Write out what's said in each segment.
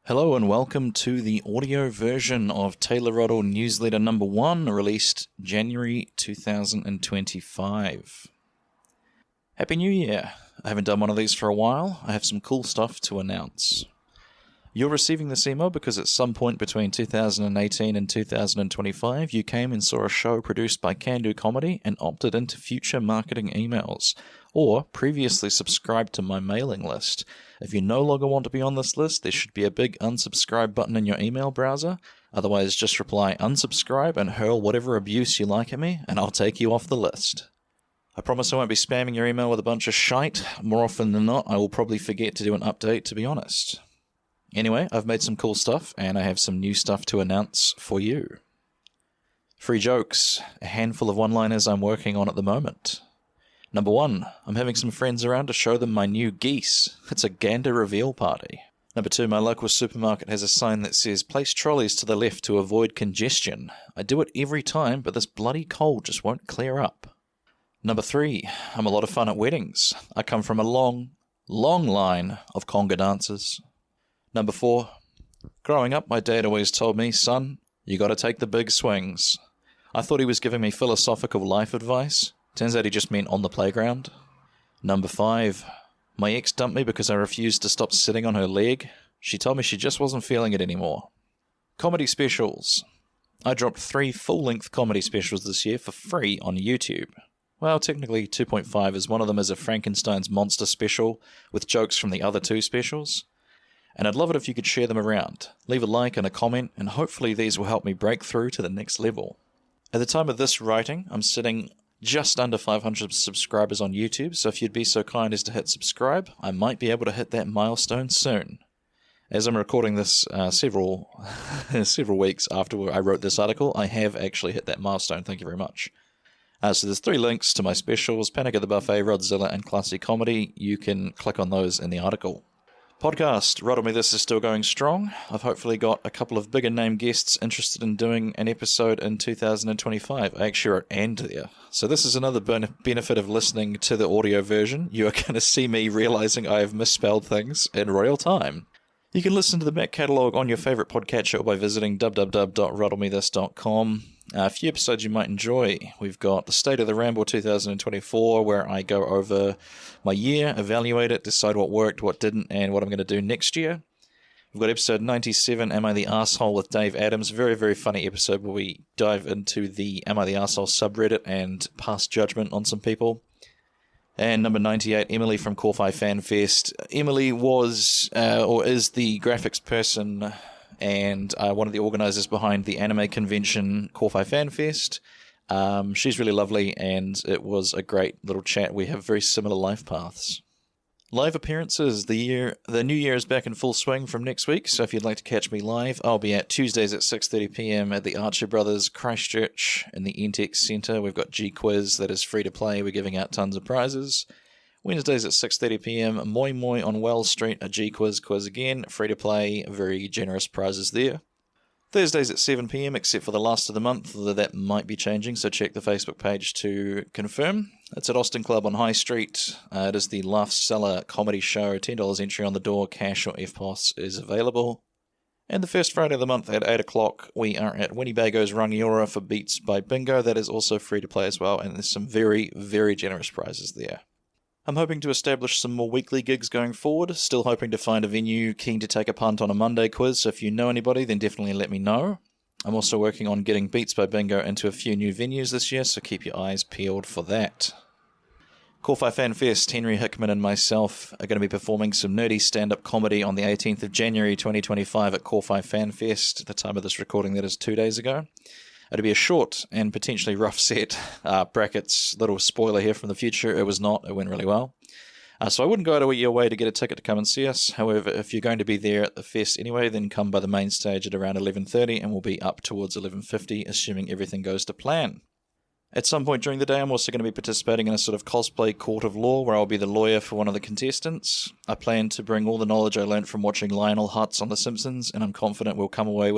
Hello and welcome to the audio version of Taylor Ruddle newsletter number 1, released January 2025. Happy New Year! I haven't done one of these for a while. I have some cool stuff to announce. You're receiving this email because at some point between 2018 and 2025, you came and saw a show produced by Can Do Comedy and opted into future marketing emails, or previously subscribed to my mailing list. If you no longer want to be on this list, there should be a big unsubscribe button in your email browser. Otherwise, just reply unsubscribe and hurl whatever abuse you like at me, and I'll take you off the list. I promise I won't be spamming your email with a bunch of shite. More often than not, I will probably forget to do an update, to be honest. Anyway, I've made some cool stuff, and I have some new stuff to announce for you. Free jokes, a handful of one-liners I'm working on at the moment. Number 1, I'm having some friends around to show them my new geese. It's a gander reveal party. Number 2, my local supermarket has a sign that says, place trolleys to the left to avoid congestion. I do it every time, but this bloody cold just won't clear up. Number 3, I'm a lot of fun at weddings. I come from a long line of conga dancers. Number 4, growing up, my dad always told me, son, you gotta take the big swings. I thought he was giving me philosophical life advice. Turns out he just meant on the playground. Number 5, my ex dumped me because I refused to stop sitting on her leg. She told me she just wasn't feeling it anymore. Comedy specials. I dropped 3 full-length comedy specials this year for free on YouTube. Well, technically 2.5, as one of them is a Frankenstein's Monster special with jokes from the other 2 specials. And I'd love it if you could share them around. Leave a like and a comment, and hopefully these will help me break through to the next level. At the time of this writing, I'm sitting just under 500 subscribers on YouTube, so if you'd be so kind as to hit subscribe, I might be able to hit that milestone soon. As I'm recording this several weeks after I wrote this article, I have actually hit that milestone. Thank you very much. So there's 3 links to my specials, Panic at the Buffet, Rodzilla, and Classic Comedy. You can click on those in the article. Podcast, Ruddle Me This is still going strong. I've hopefully got a couple of bigger name guests interested in doing an episode in 2025. I actually wrote "and" there. So this is another benefit of listening to the audio version. You are going to see me realizing I have misspelled things in real time. You can listen to the back catalogue on your favourite podcatcher by visiting www.ruddlemethis.com. A few episodes you might enjoy. We've got the State of the Ramble 2024, where I go over my year, evaluate it, decide what worked, what didn't, and what I'm going to do next year. We've got episode 97, Am I the Arsehole with Dave Adams. Very, very funny episode where we dive into the Am I the Arsehole subreddit and pass judgment on some people. And number 98, Emily from Corfi Fan Fest. Emily was, or is the graphics person and one of the organisers behind the anime convention Corfi Fan Fest. She's really lovely, and it was a great little chat. We have very similar life paths. Live appearances. The new year is back in full swing from next week, so if you'd like to catch me live, I'll be at Tuesdays at 6:30 p.m. at the Archer Brothers Christchurch in the Entex Centre. We've got G-Quiz that is free to play. We're giving out tons of prizes. Wednesdays at 6:30 p.m, Moi Moi on Wells Street, a G-Quiz again, free to play, very generous prizes there. Thursdays at 7 p.m, except for the last of the month, although that might be changing, so check the Facebook page to confirm. It's at Austin Club on High Street. It is the Laugh Cellar comedy show, $10 entry on the door, cash or FPOS is available. And the first Friday of the month at 8 o'clock, we are at Winnebago's Rangiora for Beats by Bingo. That is also free to play as well, and there's some very, very generous prizes there. I'm hoping to establish some more weekly gigs going forward, still hoping to find a venue keen to take a punt on a Monday quiz, so if you know anybody, then definitely let me know. I'm also working on getting Beats by Bingo into a few new venues this year, so keep your eyes peeled for that. Corfi Fan Fest, Henry Hickman and myself are going to be performing some nerdy stand-up comedy on the 18th of January 2025 at Corfi Fan Fest. At the time of this recording, that is 2 days ago. It'll be a short and potentially rough set. Brackets, little spoiler here from the future, it was not, it went really well. So I wouldn't go out of your way to get a ticket to come and see us. However, if you're going to be there at the fest anyway, then come by the main stage at around 11:30 and we'll be up towards 11:50, assuming everything goes to plan. At some point during the day, I'm also going to be participating in a sort of cosplay court of law where I'll be the lawyer for one of the contestants. I plan to bring all the knowledge I learned from watching Lionel Hutz on The Simpsons, and I'm confident we'll come away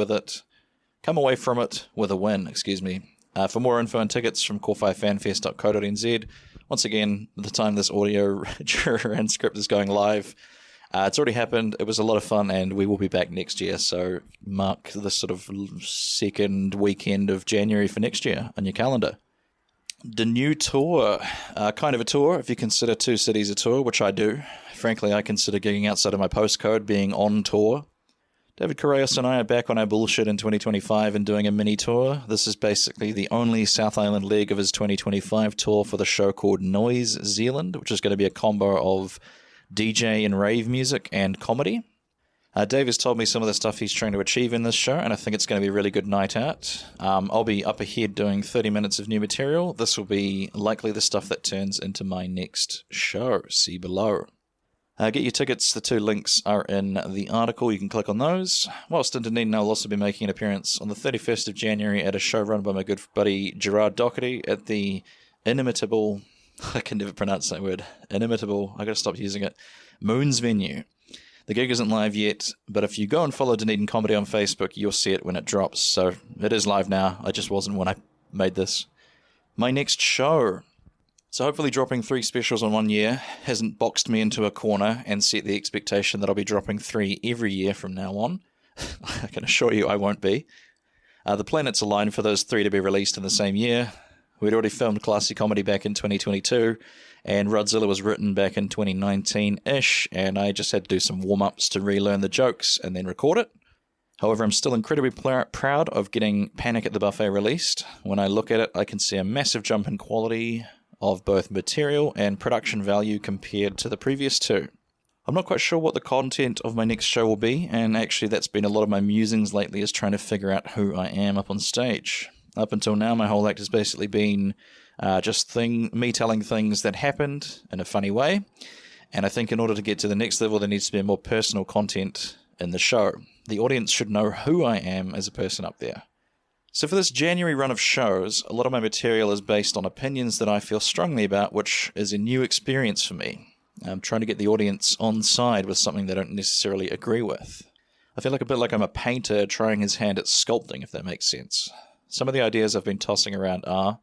from it with a win, For more info and tickets from corfifanfest.co.nz. Once again, at the time this audio transcript is going live, It's already happened. It was a lot of fun, and we will be back next year. So mark the sort of second weekend of January for next year on your calendar. The new tour, kind of a tour, if you consider two cities a tour, which I do. Frankly, I consider gigging outside of my postcode being on tour. David Correos and I are back on our bullshit in 2025 and doing a mini tour. This is basically the only South Island leg of his 2025 tour for the show called Noise Zealand, which is going to be a combo of DJ and rave music and comedy. Dave has told me some of the stuff he's trying to achieve in this show, and I think it's going to be a really good night out. I'll be up ahead doing 30 minutes of new material. This will be likely the stuff that turns into my next show. See below. Get your tickets. The 2 links are in the article. You can click on those. Whilst in Dunedin, I'll also be making an appearance on the 31st of January at a show run by my good buddy Gerard Doherty at the inimitable... I can never pronounce that word. Inimitable. I got to stop using it. Moon's venue. The gig isn't live yet, but if you go and follow Dunedin Comedy on Facebook, you'll see it when it drops. So it is live now. I just wasn't when I made this. My next show. So hopefully dropping 3 specials in 1 year hasn't boxed me into a corner and set the expectation that I'll be dropping 3 every year from now on. I can assure you I won't be. The planets aligned for those 3 to be released in the same year. We'd already filmed Classy Comedy back in 2022, and Ruddle was written back in 2019-ish, and I just had to do some warm-ups to relearn the jokes and then record it. However, I'm still incredibly proud of getting Panic at the Buffet released. When I look at it, I can see a massive jump in quality of both material and production value compared to the previous 2. I'm not quite sure what the content of my next show will be, and actually that's been a lot of my musings lately, is trying to figure out who I am up on stage. Up until now, my whole act has basically been me telling things that happened in a funny way. And I think in order to get to the next level, there needs to be more personal content in the show. The audience should know who I am as a person up there. So for this January run of shows, a lot of my material is based on opinions that I feel strongly about, which is a new experience for me. I'm trying to get the audience on side with something they don't necessarily agree with. I feel like a bit like I'm a painter trying his hand at sculpting, if that makes sense. Some of the ideas I've been tossing around are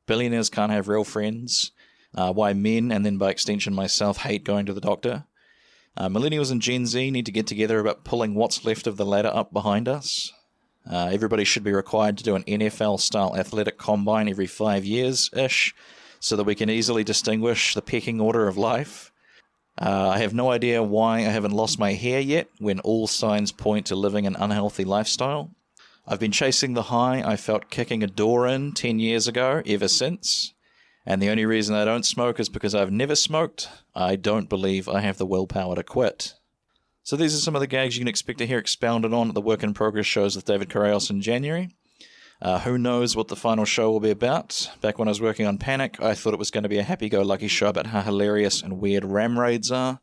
billionaires can't have real friends, why men, and then by extension myself, hate going to the doctor. Millennials and Gen Z need to get together about pulling what's left of the ladder up behind us. Everybody should be required to do an NFL-style athletic combine every 5 years-ish, so that we can easily distinguish the pecking order of life. I have no idea why I haven't lost my hair yet, when all signs point to living an unhealthy lifestyle. I've been chasing the high I felt kicking a door in 10 years ago ever since, and the only reason I don't smoke is because I've never smoked. I don't believe I have the willpower to quit. So these are some of the gags you can expect to hear expounded on at the Work in Progress shows with David Correos in January. Who knows what the final show will be about? Back when I was working on Panic, I thought it was going to be a happy-go-lucky show about how hilarious and weird ram raids are.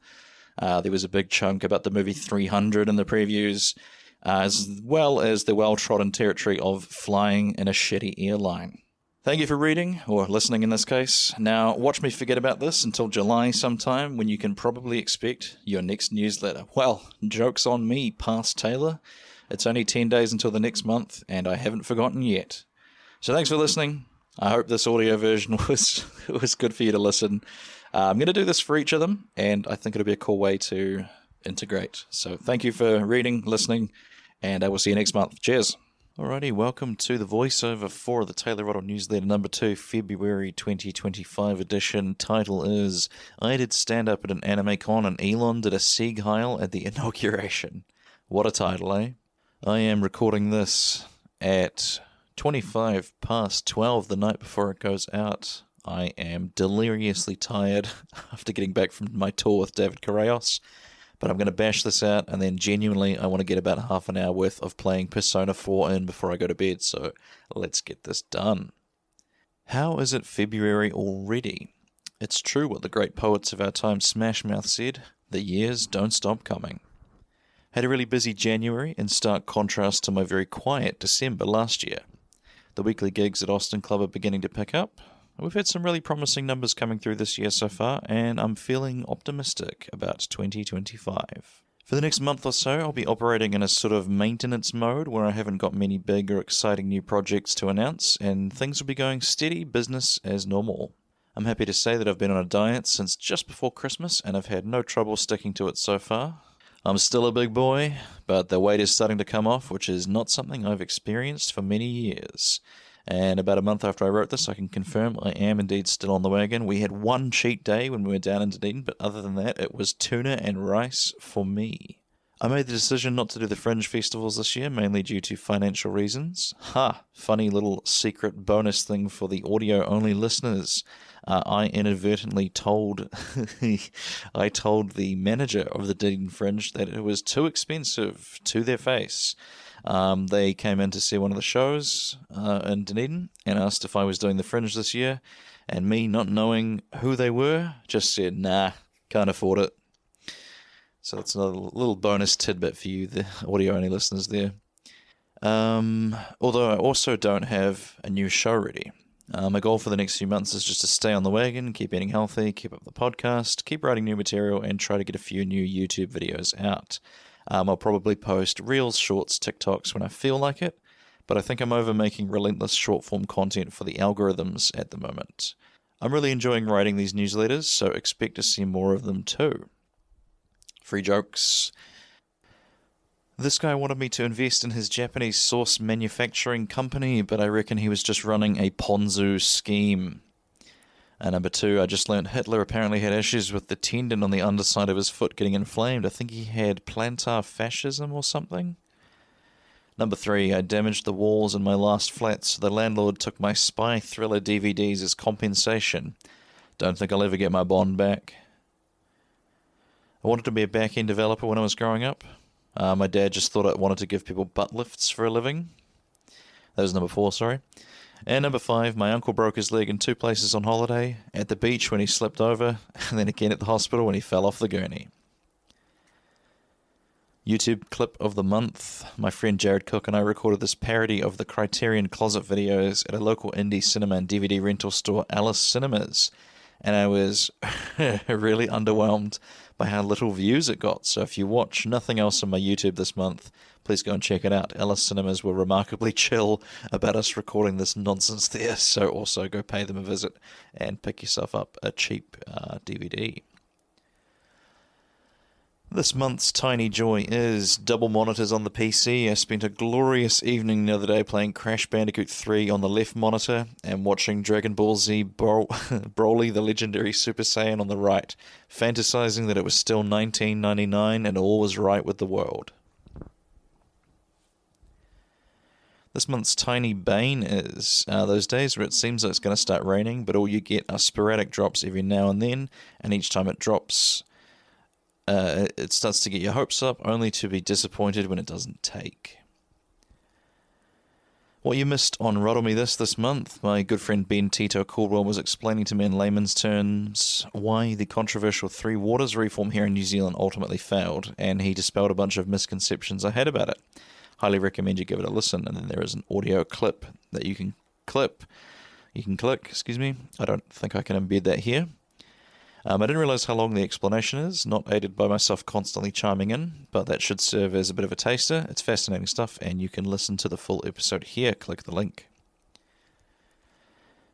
There was a big chunk about the movie 300 in the previews, as well as the well-trodden territory of flying in a shitty airline. Thank you for reading, or listening in this case. Now, watch me forget about this until July sometime, when you can probably expect your next newsletter. Well, joke's on me, past Taylor. It's only 10 days until the next month, and I haven't forgotten yet. So thanks for listening. I hope this audio version was good for you to listen. I'm going to do this for each of them, and I think it'll be a cool way to integrate. So thank you for reading, listening, and I will see you next month. Cheers. Alrighty, welcome to the voiceover for the Taylor Ruddle Newsletter number 2, February 2025 edition. Title is, I did stand up at an anime con and Elon did a Sieg Heil at the inauguration. What a title, eh? I am recording this at 25 past 12 the night before it goes out. I am deliriously tired after getting back from my tour with David Correos. But I'm going to bash this out, and then genuinely I want to get about half an hour worth of playing Persona 4 in before I go to bed, so let's get this done. How is it February already? It's true what the great poets of our time Smash Mouth said, the years don't stop coming. Had a really busy January, in stark contrast to my very quiet December last year. The weekly gigs at Austin Club are beginning to pick up. We've had some really promising numbers coming through this year so far, and I'm feeling optimistic about 2025. For the next month or so, I'll be operating in a sort of maintenance mode where I haven't got many big or exciting new projects to announce, and things will be going steady business as normal. I'm happy to say that I've been on a diet since just before Christmas, and I've had no trouble sticking to it so far. I'm still a big boy, but the weight is starting to come off, which is not something I've experienced for many years. And about a month after I wrote this, I can confirm I am indeed still on the wagon. We had one cheat day when we were down in Dunedin, but other than that, it was tuna and rice for me. I made the decision not to do the Fringe festivals this year, mainly due to financial reasons. Funny little secret bonus thing for the audio-only listeners. I inadvertently told I told the manager of the Dunedin Fringe that it was too expensive to their face. They came in to see one of the shows in Dunedin and asked if I was doing the Fringe this year, and me, not knowing who they were, just said, nah, can't afford it. So that's another little bonus tidbit for you, the audio-only listeners there. Although I also don't have a new show ready. My goal for the next few months is just to stay on the wagon, keep eating healthy, keep up the podcast, keep writing new material, and try to get a few new YouTube videos out. I'll probably post Reels, Shorts, TikToks when I feel like it, but I think I'm over making relentless short-form content for the algorithms at the moment. I'm really enjoying writing these newsletters, so expect to see more of them too. Free jokes. This guy wanted me to invest in his Japanese sauce manufacturing company, but I reckon he was just running a Ponzu scheme. And number 2, I just learned Hitler apparently had issues with the tendon on the underside of his foot getting inflamed. I think he had plantar fascism or something. Number 3, I damaged the walls in my last flat, so the landlord took my spy thriller DVDs as compensation. Don't think I'll ever get my bond back. I wanted to be a back-end developer when I was growing up. My dad just thought I wanted to give people butt lifts for a living. That was number 4, sorry. And number 5, my uncle broke his leg in 2 places on holiday, at the beach when he slipped over, and then again at the hospital when he fell off the gurney. YouTube clip of the month. My friend Jared Cook and I recorded this parody of the Criterion Closet videos at a local indie cinema and DVD rental store, Alice Cinemas. And I was really underwhelmed by how little views it got. So if you watch nothing else on my YouTube this month, please go and check it out. Alice Cinemas were remarkably chill about us recording this nonsense there, so also go pay them a visit and pick yourself up a cheap DVD. This month's tiny joy is double monitors on the PC. I spent a glorious evening the other day playing Crash Bandicoot 3 on the left monitor and watching Dragon Ball Z Broly the Legendary Super Saiyan on the right, fantasizing that it was still 1999 and all was right with the world. This month's tiny bane is those days where it seems like it's going to start raining, but all you get are sporadic drops every now and then, and each time it drops, it starts to get your hopes up, only to be disappointed when it doesn't take. What you missed on Ruddle Me this month, my good friend Ben Tito Caldwell was explaining to me in layman's terms why the controversial Three Waters reform here in New Zealand ultimately failed, and he dispelled a bunch of misconceptions I had about it. Highly recommend you give it a listen, and then there is an audio clip that you can click. I don't think I can embed that here. I didn't realise how long the explanation is, not aided by myself constantly chiming in, but that should serve as a bit of a taster. It's fascinating stuff, and you can listen to the full episode here. Click the link.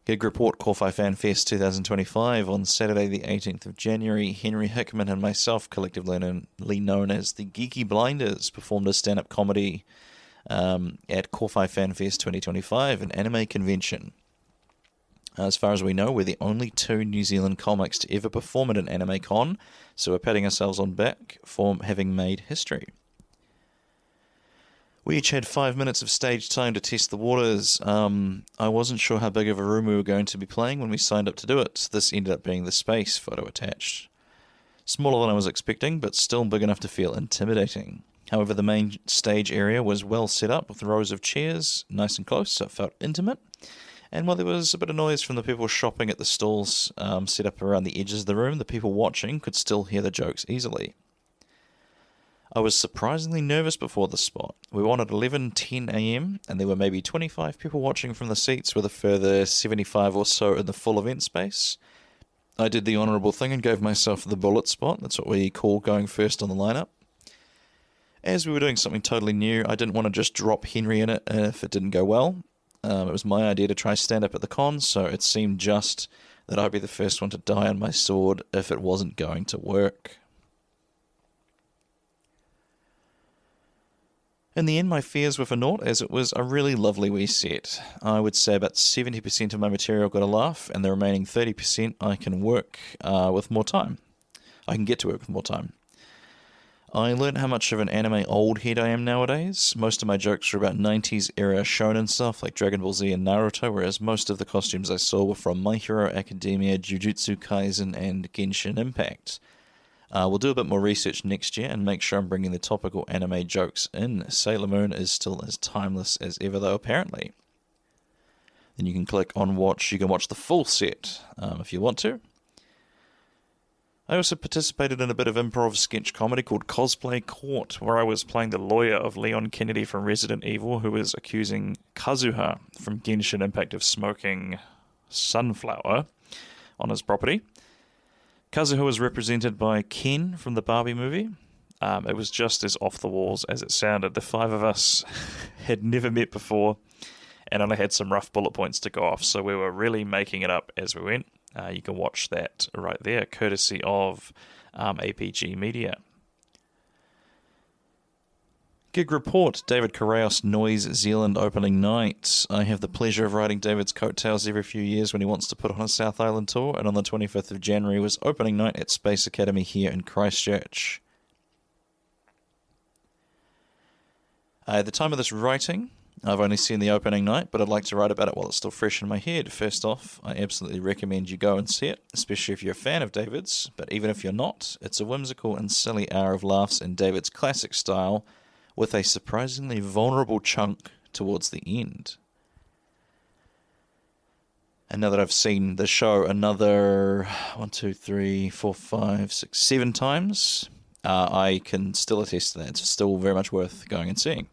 Gig report, Corfi Fan Fest 2025 on Saturday the 18th of January. Henry Hickman and myself, collectively known as the Geeky Blinders, performed a stand-up comedy at Corfi Fan Fest 2025, an anime convention. As far as we know, we're the only 2 New Zealand comics to ever perform at an anime con, so we're patting ourselves on back for having made history. We each had 5 minutes of stage time to test the waters. I wasn't sure how big of a room we were going to be playing when we signed up to do it. This ended up being the space, photo attached. Smaller than I was expecting, but still big enough to feel intimidating. However, the main stage area was well set up with rows of chairs, nice and close, so it felt intimate. And while there was a bit of noise from the people shopping at the stalls set up around the edges of the room, the people watching could still hear the jokes easily. I was surprisingly nervous before the spot. We won at 11:10 a.m, and there were maybe 25 people watching from the seats, with a further 75 or so in the full event space. I did the honourable thing and gave myself the bullet spot. That's what we call going first on the lineup. As we were doing something totally new, I didn't want to just drop Henry in it if it didn't go well. It was my idea to try stand up at the con, so it seemed just that I'd be the first one to die on my sword if it wasn't going to work. In the end, my fears were for naught, as it was a really lovely wee set. I would say about 70% of my material got a laugh, and the remaining 30% I can work with more time. I can get to work with more time. I learned how much of an anime old head I am nowadays. Most of my jokes were about 90s era shonen stuff like Dragon Ball Z and Naruto, whereas most of the costumes I saw were from My Hero Academia, Jujutsu Kaisen, and Genshin Impact. We'll do a bit more research next year and make sure I'm bringing the topical anime jokes in. Sailor Moon is still as timeless as ever, though, apparently. Then you can click on watch. You can watch the full set if you want to. I also participated in a bit of improv sketch comedy called Cosplay Court, where I was playing the lawyer of Leon Kennedy from Resident Evil, who was accusing Kazuha from Genshin Impact of smoking sunflower on his property. Kazuha was represented by Ken from the Barbie movie. It was just as off the walls as it sounded. The five of us had never met before and only had some rough bullet points to go off, so we were really making it up as we went. You can watch that right there, courtesy of APG Media. Gig report, David Correos, Noise Zealand opening night. I have the pleasure of riding David's coattails every few years when he wants to put on a South Island tour, and on the 25th of January was opening night at Space Academy here in Christchurch. At the time of this writing, I've only seen the opening night, but I'd like to write about it while it's still fresh in my head. First off, I absolutely recommend you go and see it, especially if you're a fan of David's, but even if you're not, it's a whimsical and silly hour of laughs in David's classic style, with a surprisingly vulnerable chunk towards the end. And now that I've seen the show another 7 times, I can still attest to that. It's still very much worth going and seeing.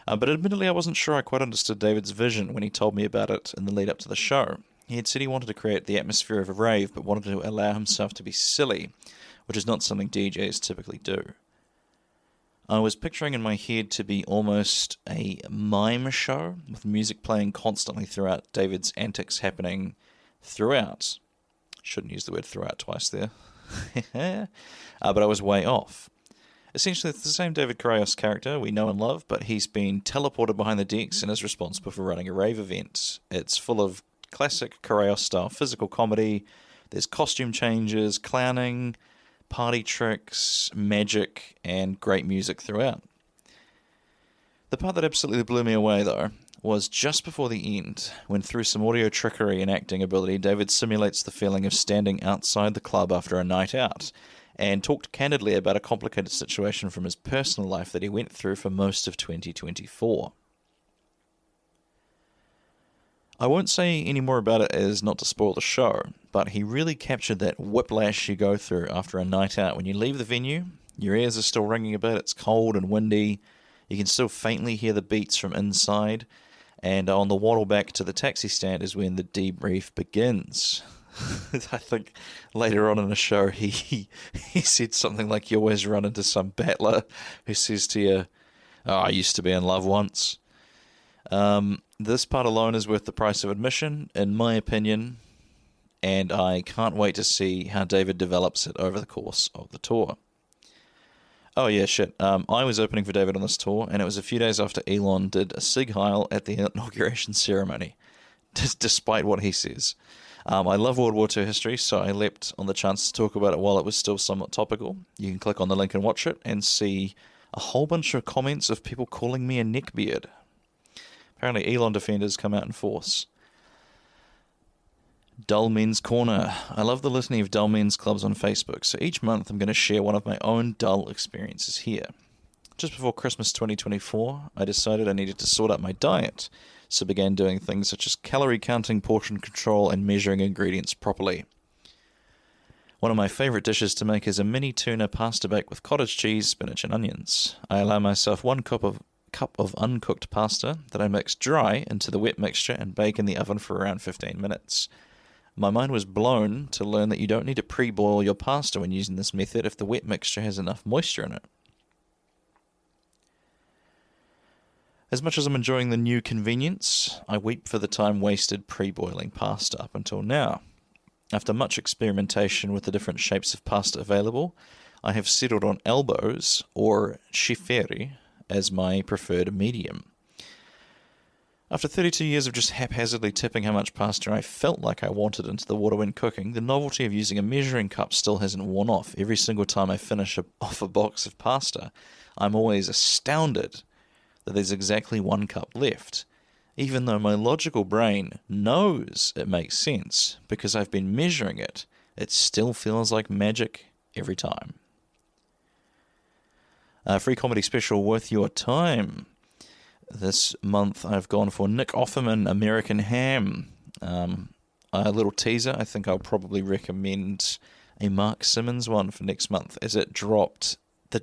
But admittedly, I wasn't sure I quite understood David's vision when he told me about it in the lead up to the show. He had said he wanted to create the atmosphere of a rave, but wanted to allow himself to be silly, which is not something DJs typically do. I was picturing in my head to be almost a mime show, with music playing constantly throughout, David's antics happening throughout. Shouldn't use the word throughout twice there. But I was way off. Essentially, it's the same David Correos character we know and love, but he's been teleported behind the decks and is responsible for running a rave event. It's full of classic Correos-style physical comedy. There's costume changes, clowning, party tricks, magic, and great music throughout. The part that absolutely blew me away, though, was just before the end, when through some audio trickery and acting ability, David simulates the feeling of standing outside the club after a night out, and talked candidly about a complicated situation from his personal life that he went through for most of 2024. I won't say any more about it as not to spoil the show, but he really captured that whiplash you go through after a night out. When you leave the venue, your ears are still ringing a bit, it's cold and windy, you can still faintly hear the beats from inside, and on the waddle back to the taxi stand is when the debrief begins. I think later on in the show he said something like, you always run into some battler who says to you, oh, I used to be in love once. This part alone is worth the price of admission, in my opinion, and I can't wait to see how David develops it over the course of the tour. Oh yeah, shit. I was opening for David on this tour, and it was a few days after Elon did a Sig Heil at the inauguration ceremony, despite what he says. I love World War II history, so I leapt on the chance to talk about it while it was still somewhat topical. You can click on the link and watch it, and see a whole bunch of comments of people calling me a neckbeard. Apparently Elon defenders come out in force. Dull Men's Corner. I love the litany of Dull Men's clubs on Facebook, so each month I'm going to share one of my own dull experiences here. Just before Christmas 2024, I decided I needed to sort out my diet, so began doing things such as calorie counting, portion control, and measuring ingredients properly. One of my favourite dishes to make is a mini tuna pasta bake with cottage cheese, spinach, and onions. I allow myself 1 cup of uncooked pasta that I mix dry into the wet mixture and bake in the oven for around 15 minutes. My mind was blown to learn that you don't need to pre-boil your pasta when using this method if the wet mixture has enough moisture in it. As much as I'm enjoying the new convenience, I weep for the time wasted pre-boiling pasta up until now. After much experimentation with the different shapes of pasta available, I have settled on elbows, or schiferi, as my preferred medium. After 32 years of just haphazardly tipping how much pasta I felt like I wanted into the water when cooking, the novelty of using a measuring cup still hasn't worn off. Every single time I finish off a box of pasta, I'm always astounded that there's exactly 1 cup left, even though my logical brain knows it makes sense because I've been measuring it. It still feels like magic every time. Free comedy special worth your time. This month I've gone for Nick Offerman, American Ham. A little teaser. I think I'll probably recommend a Mark Simmons one for next month, as it dropped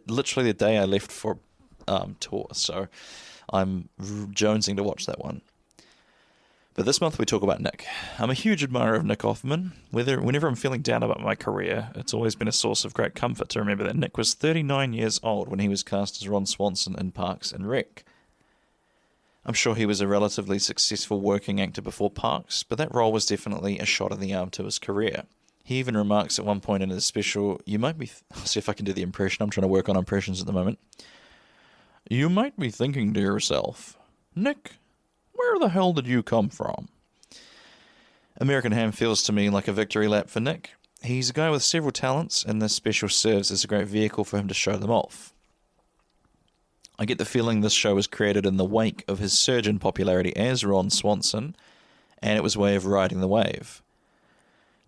literally the day I left for tour. So I'm jonesing to watch that one. But this month we talk about Nick. I'm a huge admirer of Nick Offerman. Whenever I'm feeling down about my career, it's always been a source of great comfort to remember that Nick was 39 years old when he was cast as Ron Swanson in Parks and Rec. I'm sure he was a relatively successful working actor before Parks, but that role was definitely a shot in the arm to his career. He even remarks at one point in his special, see if I can do the impression, I'm trying to work on impressions at the moment. You might be thinking to yourself, Nick, where the hell did you come from? American Ham feels to me like a victory lap for Nick. He's a guy with several talents, and this special serves as a great vehicle for him to show them off. I get the feeling this show was created in the wake of his surge in popularity as Ron Swanson, and it was a way of riding the wave.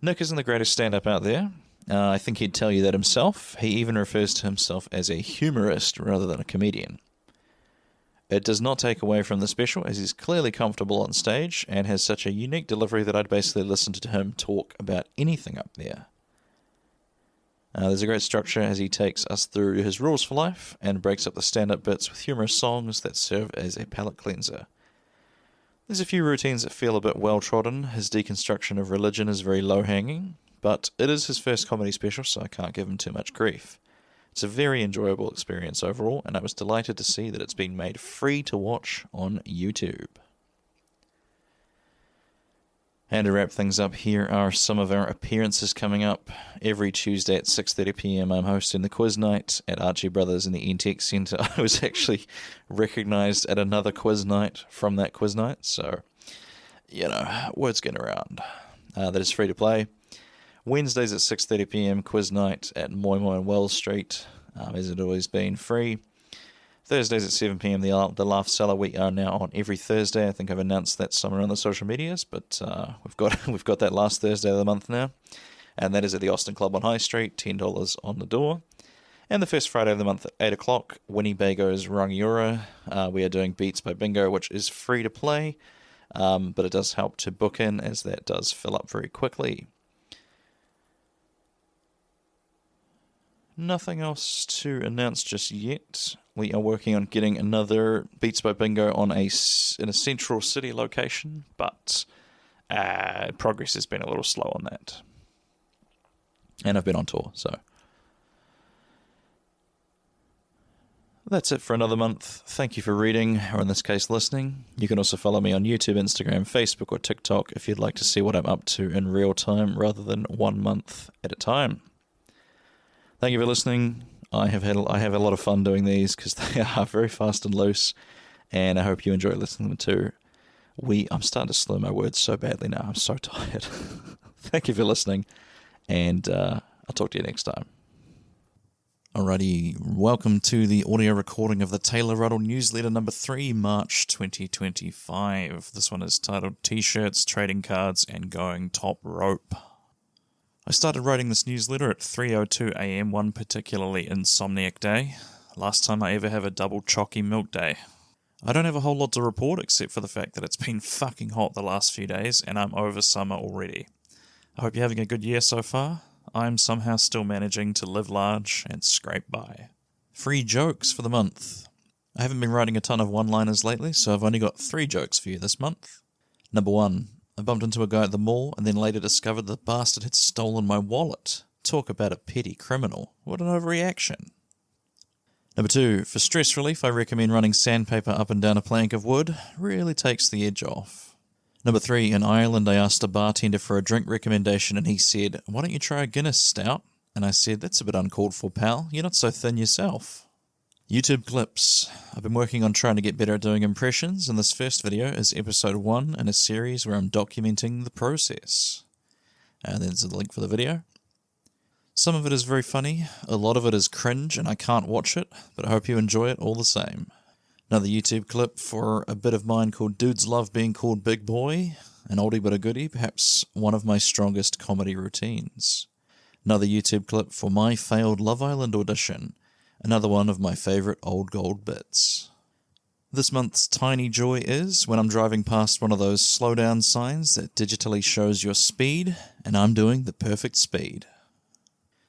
Nick isn't the greatest stand-up out there. I think he'd tell you that himself. He even refers to himself as a humorist rather than a comedian. It does not take away from the special, as he's clearly comfortable on stage and has such a unique delivery that I'd basically listen to him talk about anything up there. There's a great structure as he takes us through his rules for life and breaks up the stand-up bits with humorous songs that serve as a palate cleanser. There's a few routines that feel a bit well-trodden. His deconstruction of religion is very low-hanging, but it is his first comedy special, so I can't give him too much grief. It's a very enjoyable experience overall, and I was delighted to see that it's been made free to watch on YouTube. And to wrap things up, here are some of our appearances coming up. Every Tuesday at 6:30 p.m. I'm hosting the quiz night at Archie Brothers in the NTX Centre. I was actually recognised at another quiz night from that quiz night, so, word's getting around. That is free to play. Wednesdays at 6:30 p.m. quiz night at Moi Moi and Wells Street, as it always been, free. Thursdays at 7 p.m. the Laugh Cellar. We are now on every Thursday. I think I've announced that somewhere on the social medias, but we've got that last Thursday of the month now, and that is at the Austin Club on High Street, $10 on the door. And the first Friday of the month at 8 o'clock, Winnebago's Rangiora. We are doing Beats by Bingo, which is free to play, but it does help to book in, as that does fill up very quickly. Nothing else to announce just yet. We are working on getting another Beats by Bingo in a central city location, but progress has been a little slow on that. And I've been on tour, so. That's it for another month. Thank you for reading, or in this case, listening. You can also follow me on YouTube, Instagram, Facebook, or TikTok if you'd like to see what I'm up to in real time rather than 1 month at a time. Thank you for listening. I have a lot of fun doing these because they are very fast and loose, and I hope you enjoy listening to them too. I'm starting to slur my words so badly now. I'm so tired. Thank you for listening, and I'll talk to you next time. Alrighty, welcome to the audio recording of the Taylor Ruddle newsletter number 3, March 2025. This one is titled T-shirts, Trading Cards, and Going Top Rope. I started writing this newsletter at 3:02 a.m. one particularly insomniac day. Last time I ever have a double chalky milk day. I don't have a whole lot to report except for the fact that it's been fucking hot the last few days and I'm over summer already. I hope you're having a good year so far. I'm somehow still managing to live large and scrape by. Free jokes for the month. I haven't been writing a ton of one-liners lately, so I've only got 3 jokes for you this month. Number 1. I bumped into a guy at the mall and then later discovered the bastard had stolen my wallet. Talk about a petty criminal. What an overreaction. Number 2. For stress relief, I recommend running sandpaper up and down a plank of wood. Really takes the edge off. Number 3, in Ireland I asked a bartender for a drink recommendation and he said, "Why don't you try a Guinness stout?" And I said, "That's a bit uncalled for, pal. You're not so thin yourself." YouTube clips. I've been working on trying to get better at doing impressions, and this first video is episode 1 in a series where I'm documenting the process. And there's a link for the video. Some of it is very funny, a lot of it is cringe and I can't watch it, but I hope you enjoy it all the same. Another YouTube clip for a bit of mine called Dudes Love Being Called Big Boy, an oldie but a goodie, perhaps one of my strongest comedy routines. Another YouTube clip for my failed Love Island audition, another one of my favourite old gold bits. This month's tiny joy is when I'm driving past one of those slow down signs that digitally shows your speed, and I'm doing the perfect speed.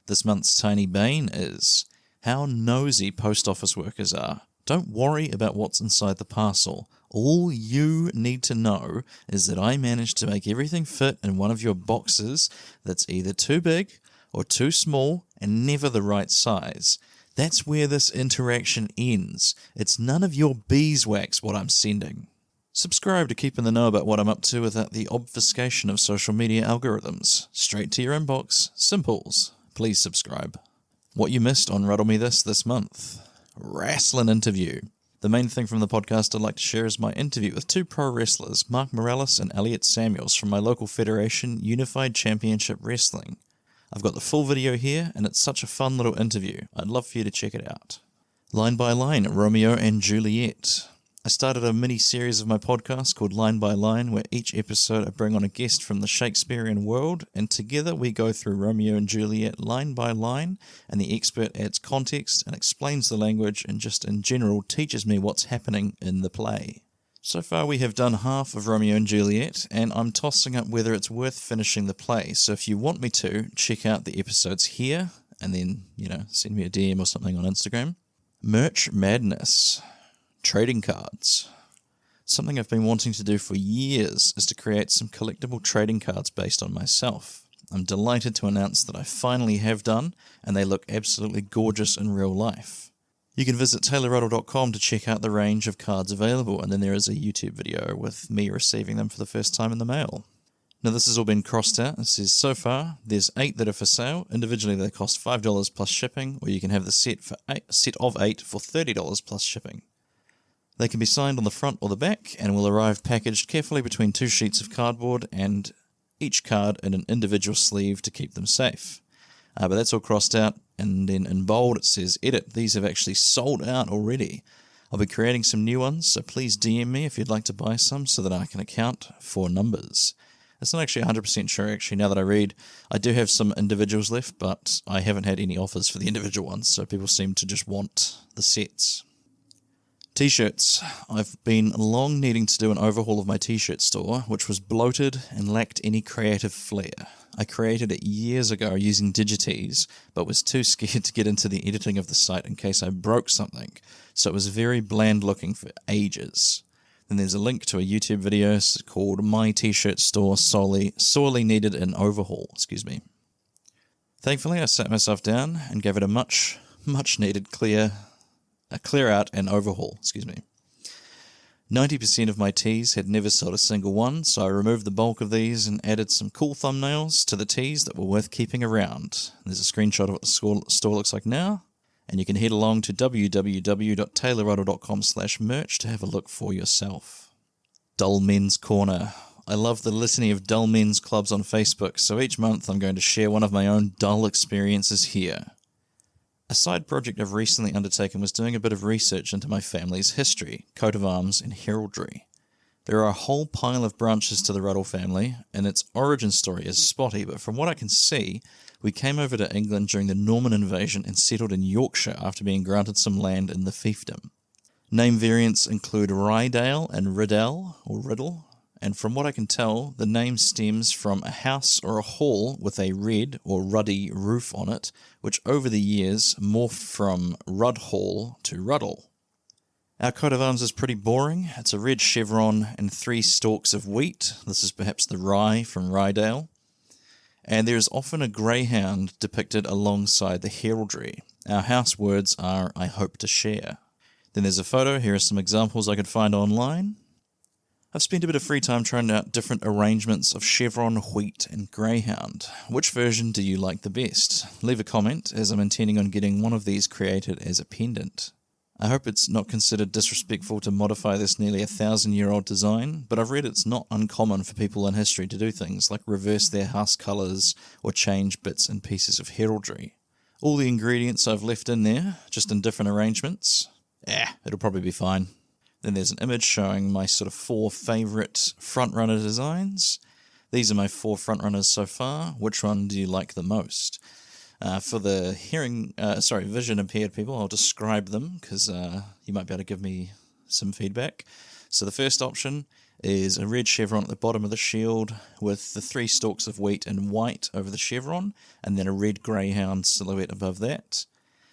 This month's tiny bane is how nosy post office workers are. Don't worry about what's inside the parcel. All you need to know is that I managed to make everything fit in one of your boxes that's either too big or too small and never the right size. That's where this interaction ends. It's none of your beeswax what I'm sending. Subscribe to keep in the know about what I'm up to without the obfuscation of social media algorithms. Straight to your inbox. Simples. Please subscribe. What you missed on Ruddle Me this month. Wrestling interview. The main thing from the podcast I'd like to share is my interview with 2 pro wrestlers, Mark Morales and Elliot Samuels from my local federation, Unified Championship Wrestling. I've got the full video here, and it's such a fun little interview. I'd love for you to check it out. Line by Line, Romeo and Juliet. I started a mini-series of my podcast called Line by Line, where each episode I bring on a guest from the Shakespearean world, and together we go through Romeo and Juliet line by line, and the expert adds context and explains the language and just in general teaches me what's happening in the play. So far we have done half of Romeo and Juliet, and I'm tossing up whether it's worth finishing the play, so if you want me to, check out the episodes here, and then, send me a DM or something on Instagram. Merch Madness. Trading cards. Something I've been wanting to do for years is to create some collectible trading cards based on myself. I'm delighted to announce that I finally have done, and they look absolutely gorgeous in real life. You can visit taylorruddle.com to check out the range of cards available, and then there is a YouTube video with me receiving them for the first time in the mail. Now this has all been crossed out. It says so far there's 8 that are for sale. Individually they cost $5 plus shipping, or you can have the set of 8 for $30 plus shipping. They can be signed on the front or the back and will arrive packaged carefully between 2 sheets of cardboard and each card in an individual sleeve to keep them safe. But that's all crossed out, and then in bold it says edit. These have actually sold out already. I'll be creating some new ones, so please DM me if you'd like to buy some so that I can account for numbers. It's not actually 100% sure actually now that I read. I do have some individuals left, but I haven't had any offers for the individual ones, so people seem to just want the sets. T-shirts. I've been long needing to do an overhaul of my t-shirt store, which was bloated and lacked any creative flair. I created it years ago using Digitease, but was too scared to get into the editing of the site in case I broke something, so it was very bland looking for ages. Then there's a link to a YouTube video called My T-Shirt Store Sorely Needed an Overhaul. Thankfully, I sat myself down and gave it a much needed clear out and overhaul. 90% of my tees had never sold a single one, so I removed the bulk of these and added some cool thumbnails to the tees that were worth keeping around. There's a screenshot of what the store looks like now, and you can head along to www.taylorruddle.com/merch to have a look for yourself. Dull Men's Corner. I love the litany of dull men's clubs on Facebook, so each month I'm going to share one of my own dull experiences here. A side project I've recently undertaken was doing a bit of research into my family's history, coat of arms, and heraldry. There are a whole pile of branches to the Ruddle family, and its origin story is spotty, but from what I can see, we came over to England during the Norman invasion and settled in Yorkshire after being granted some land in the fiefdom. Name variants include Rydale and Ruddle, and from what I can tell, the name stems from a house or a hall with a red or ruddy roof on it, which over the years morphed from Rudd Hall to Ruddle. Our coat of arms is pretty boring. It's a red chevron and 3 stalks of wheat. This is perhaps the rye from Rydale. And there is often a greyhound depicted alongside the heraldry. Our house words are, I hope to share. Then there's a photo. Here are some examples I could find online. I've spent a bit of free time trying out different arrangements of chevron, wheat, and greyhound. Which version do you like the best? Leave a comment, as I'm intending on getting one of these created as a pendant. I hope it's not considered disrespectful to modify this nearly 1,000-year-old design, but I've read it's not uncommon for people in history to do things like reverse their house colours or change bits and pieces of heraldry. All the ingredients I've left in there, just in different arrangements. It'll probably be fine. Then there's an image showing my sort of 4 favourite frontrunner designs. These are my 4 frontrunners so far. Which one do you like the most? For the vision impaired people, I'll describe them because you might be able to give me some feedback. So the first option is a red chevron at the bottom of the shield with the 3 stalks of wheat in white over the chevron, and then a red greyhound silhouette above that.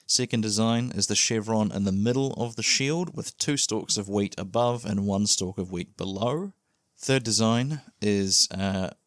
Second design is the chevron in the middle of the shield with 2 stalks of wheat above and 1 stalk of wheat below. Third design is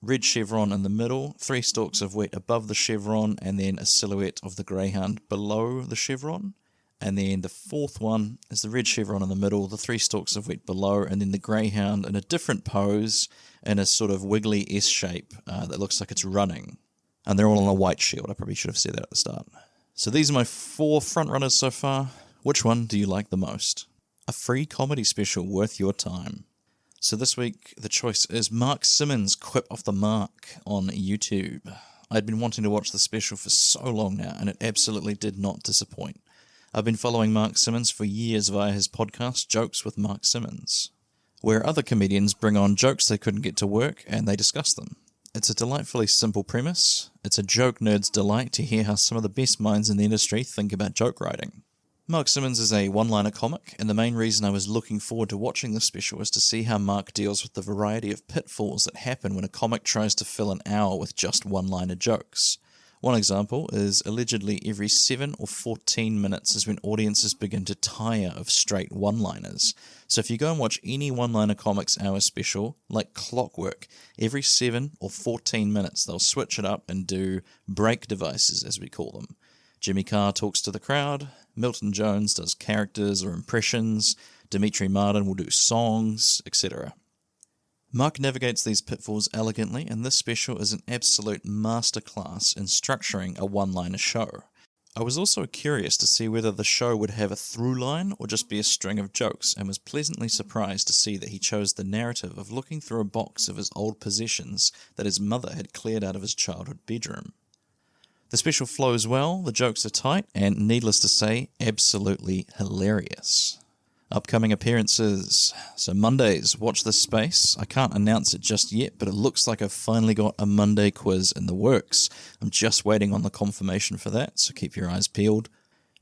red chevron in the middle, 3 stalks of wheat above the chevron, and then a silhouette of the greyhound below the chevron. And then the fourth one is the red chevron in the middle, the 3 stalks of wheat below, and then the greyhound in a different pose in a sort of wiggly S shape that looks like it's running. And they're all on a white shield. I probably should have said that at the start. So these are my 4 frontrunners so far. Which one do you like the most? A free comedy special worth your time. So this week, the choice is Mark Simmons' Quip Off the Mark on YouTube. I'd been wanting to watch the special for so long now, and it absolutely did not disappoint. I've been following Mark Simmons for years via his podcast, Jokes with Mark Simmons, where other comedians bring on jokes they couldn't get to work, and they discuss them. It's a delightfully simple premise. It's a joke nerd's delight to hear how some of the best minds in the industry think about joke writing. Mark Simmons is a one-liner comic, and the main reason I was looking forward to watching this special is to see how Mark deals with the variety of pitfalls that happen when a comic tries to fill an hour with just one-liner jokes. One example is allegedly every 7 or 14 minutes is when audiences begin to tire of straight one-liners. So if you go and watch any one-liner comics hour special, like clockwork, every 7 or 14 minutes they'll switch it up and do break devices, as we call them. Jimmy Carr talks to the crowd, Milton Jones does characters or impressions, Dimitri Martin will do songs, etc. Mark navigates these pitfalls elegantly, and this special is an absolute masterclass in structuring a one-liner show. I was also curious to see whether the show would have a through line or just be a string of jokes, and was pleasantly surprised to see that he chose the narrative of looking through a box of his old possessions that his mother had cleared out of his childhood bedroom. The special flows well, the jokes are tight, and needless to say, absolutely hilarious. Upcoming appearances. So Mondays, watch this space. I can't announce it just yet, but it looks like I've finally got a Monday quiz in the works. I'm just waiting on the confirmation for that, so keep your eyes peeled.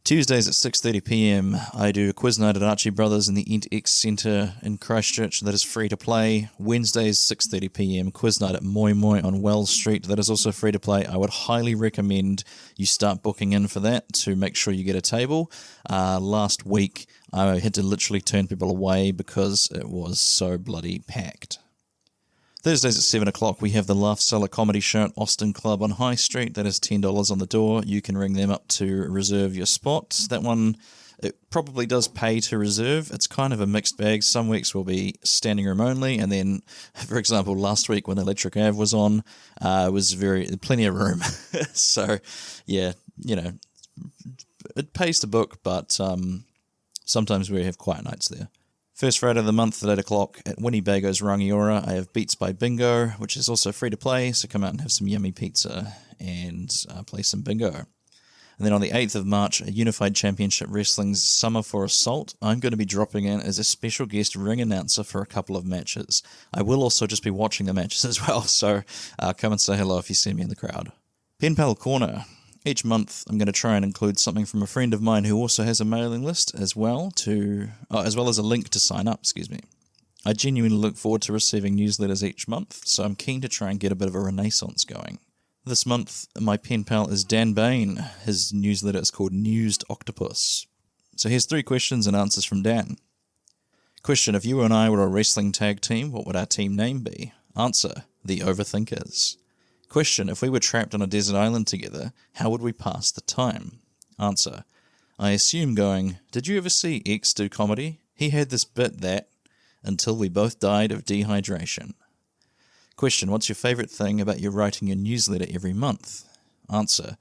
Tuesdays at 6:30pm, I do a quiz night at Archie Brothers in the EntX Centre in Christchurch that is free to play. Wednesdays, 6:30pm, quiz night at Moi Moi on Wells Street that is also free to play. I would highly recommend you start booking in for that to make sure you get a table. Last week, I had to literally turn people away because it was so bloody packed. Thursdays at 7 o'clock, we have the Laugh Cellar Comedy Show at Austin Club on High Street. That is $10 on the door. You can ring them up to reserve your spot. That one, it probably does pay to reserve. It's kind of a mixed bag. Some weeks will be standing room only, and then, for example, last week when Electric Ave was on, it was plenty of room. So, yeah, it pays to book, but sometimes we have quiet nights there. First Friday of the month at 8 o'clock at Winnebago's Rangiora, I have Beats by Bingo, which is also free to play, so come out and have some yummy pizza and play some bingo. And then on the 8th of March, at Unified Championship Wrestling's Summer for Assault, I'm going to be dropping in as a special guest ring announcer for a couple of matches. I will also just be watching the matches as well, so come and say hello if you see me in the crowd. Pen Pal Corner. Each month, I'm going to try and include something from a friend of mine who also has a mailing list as well as a link to sign up, I genuinely look forward to receiving newsletters each month, so I'm keen to try and get a bit of a renaissance going. This month, my pen pal is Dan Bain. His newsletter is called Newsed Octopus. So here's 3 questions and answers from Dan. Question: if you and I were a wrestling tag team, what would our team name be? Answer: The Overthinkers. Question: if we were trapped on a desert island together, how would we pass the time? Answer: I assume going, did you ever see X do comedy? He had this bit that... until we both died of dehydration. Question, what's your favourite thing about you writing your newsletter every month? Answer,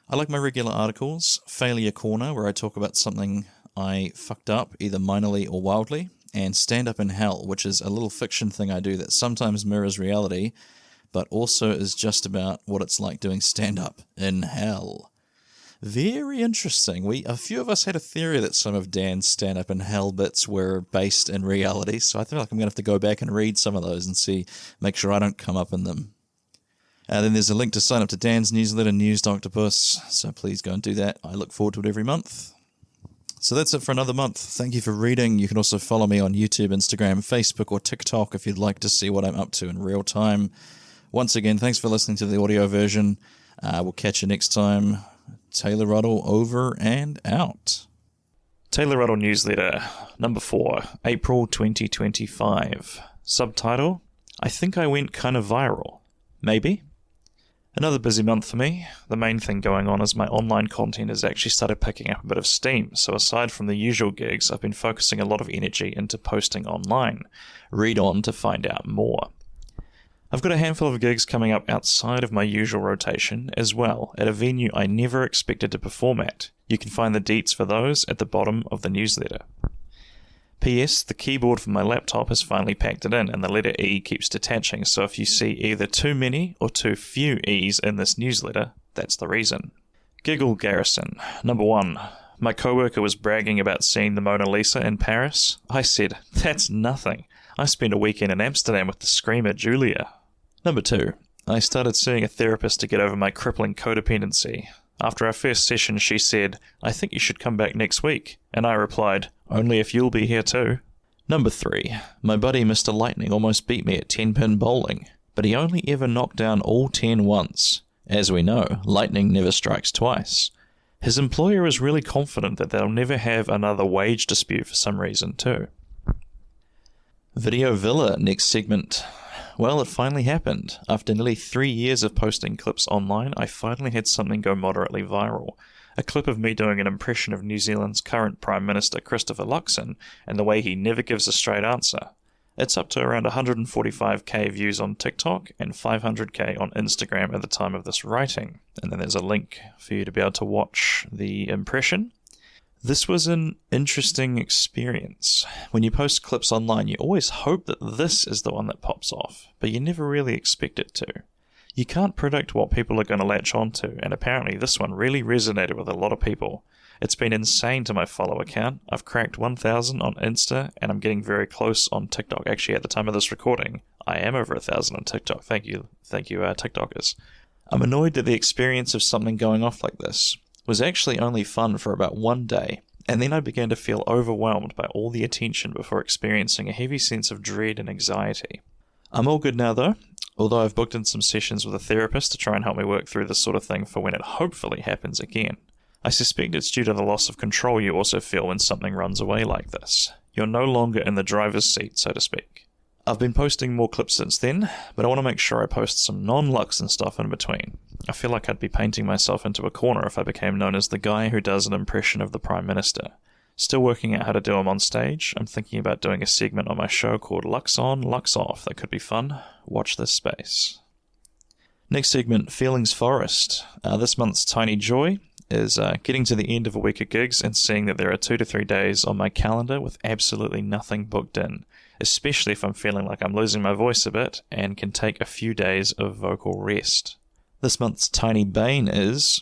I like my regular articles, Failure Corner, where I talk about something I fucked up, either minorly or wildly, and Stand Up in Hell, which is a little fiction thing I do that sometimes mirrors reality, but also is just about what it's like doing stand-up in hell. Very interesting. A few of us had a theory that some of Dan's stand-up in hell bits were based in reality, so I feel like I'm going to have to go back and read some of those and make sure I don't come up in them. Then there's a link to sign up to Dan's newsletter, News Octopus, so please go and do that. I look forward to it every month. So that's it for another month. Thank you for reading. You can also follow me on YouTube, Instagram, Facebook, or TikTok if you'd like to see what I'm up to in real time. Once again, thanks for listening to the audio version. We'll catch you next time. Taylor Ruddle over and out. Taylor Ruddle Newsletter, number 4, April 2025. Subtitle, I think I went kind of viral. Maybe? Another busy month for me. The main thing going on is my online content has actually started picking up a bit of steam, so aside from the usual gigs, I've been focusing a lot of energy into posting online. Read on to find out more. I've got a handful of gigs coming up outside of my usual rotation as well, at a venue I never expected to perform at. You can find the deets for those at the bottom of the newsletter. P.S. The keyboard for my laptop has finally packed it in, and the letter E keeps detaching, so if you see either too many or too few E's in this newsletter, that's the reason. Giggle Garrison. Number 1. My coworker was bragging about seeing the Mona Lisa in Paris. I said, that's nothing. I spent a weekend in Amsterdam with the screamer Julia. Number 2. I started seeing a therapist to get over my crippling codependency. After our first session, she said, I think you should come back next week. And I replied, only if you'll be here too. Number 3. My buddy Mr. Lightning almost beat me at 10-pin bowling, but he only ever knocked down all 10 once. As we know, lightning never strikes twice. His employer is really confident that they'll never have another wage dispute for some reason too. Video Villa, next segment. Well, it finally happened. After nearly 3 years of posting clips online, I finally had something go moderately viral. A clip of me doing an impression of New Zealand's current Prime Minister Christopher Luxon and the way he never gives a straight answer. It's up to around 145k views on TikTok and 500k on Instagram at the time of this writing. And then there's a link for you to be able to watch the impression. This was an interesting experience. When you post clips online, you always hope that this is the one that pops off, but you never really expect it to. You can't predict what people are going to latch onto, and apparently this one really resonated with a lot of people. It's been insane to my follow account. I've cracked 1,000 on Insta, and I'm getting very close on TikTok. Actually, at the time of this recording, I am over 1,000 on TikTok. Thank you, TikTokers. I'm annoyed that the experience of something going off like this was actually only fun for about 1 day, and then I began to feel overwhelmed by all the attention before experiencing a heavy sense of dread and anxiety. I'm all good now though, although I've booked in some sessions with a therapist to try and help me work through this sort of thing for when it hopefully happens again. I suspect it's due to the loss of control you also feel when something runs away like this. You're no longer in the driver's seat, so to speak. I've been posting more clips since then, but I want to make sure I post some non-Luxon stuff in between. I feel like I'd be painting myself into a corner if I became known as the guy who does an impression of the Prime Minister. Still working out how to do them on stage. I'm thinking about doing a segment on my show called Lux On, Lux Off. That could be fun. Watch this space. Next segment, Feelings Forest. This month's Tiny Joy is getting to the end of a week of gigs and seeing that there are 2 to 3 days on my calendar with absolutely nothing booked in, especially if I'm feeling like I'm losing my voice a bit and can take a few days of vocal rest. This month's Tiny Bane is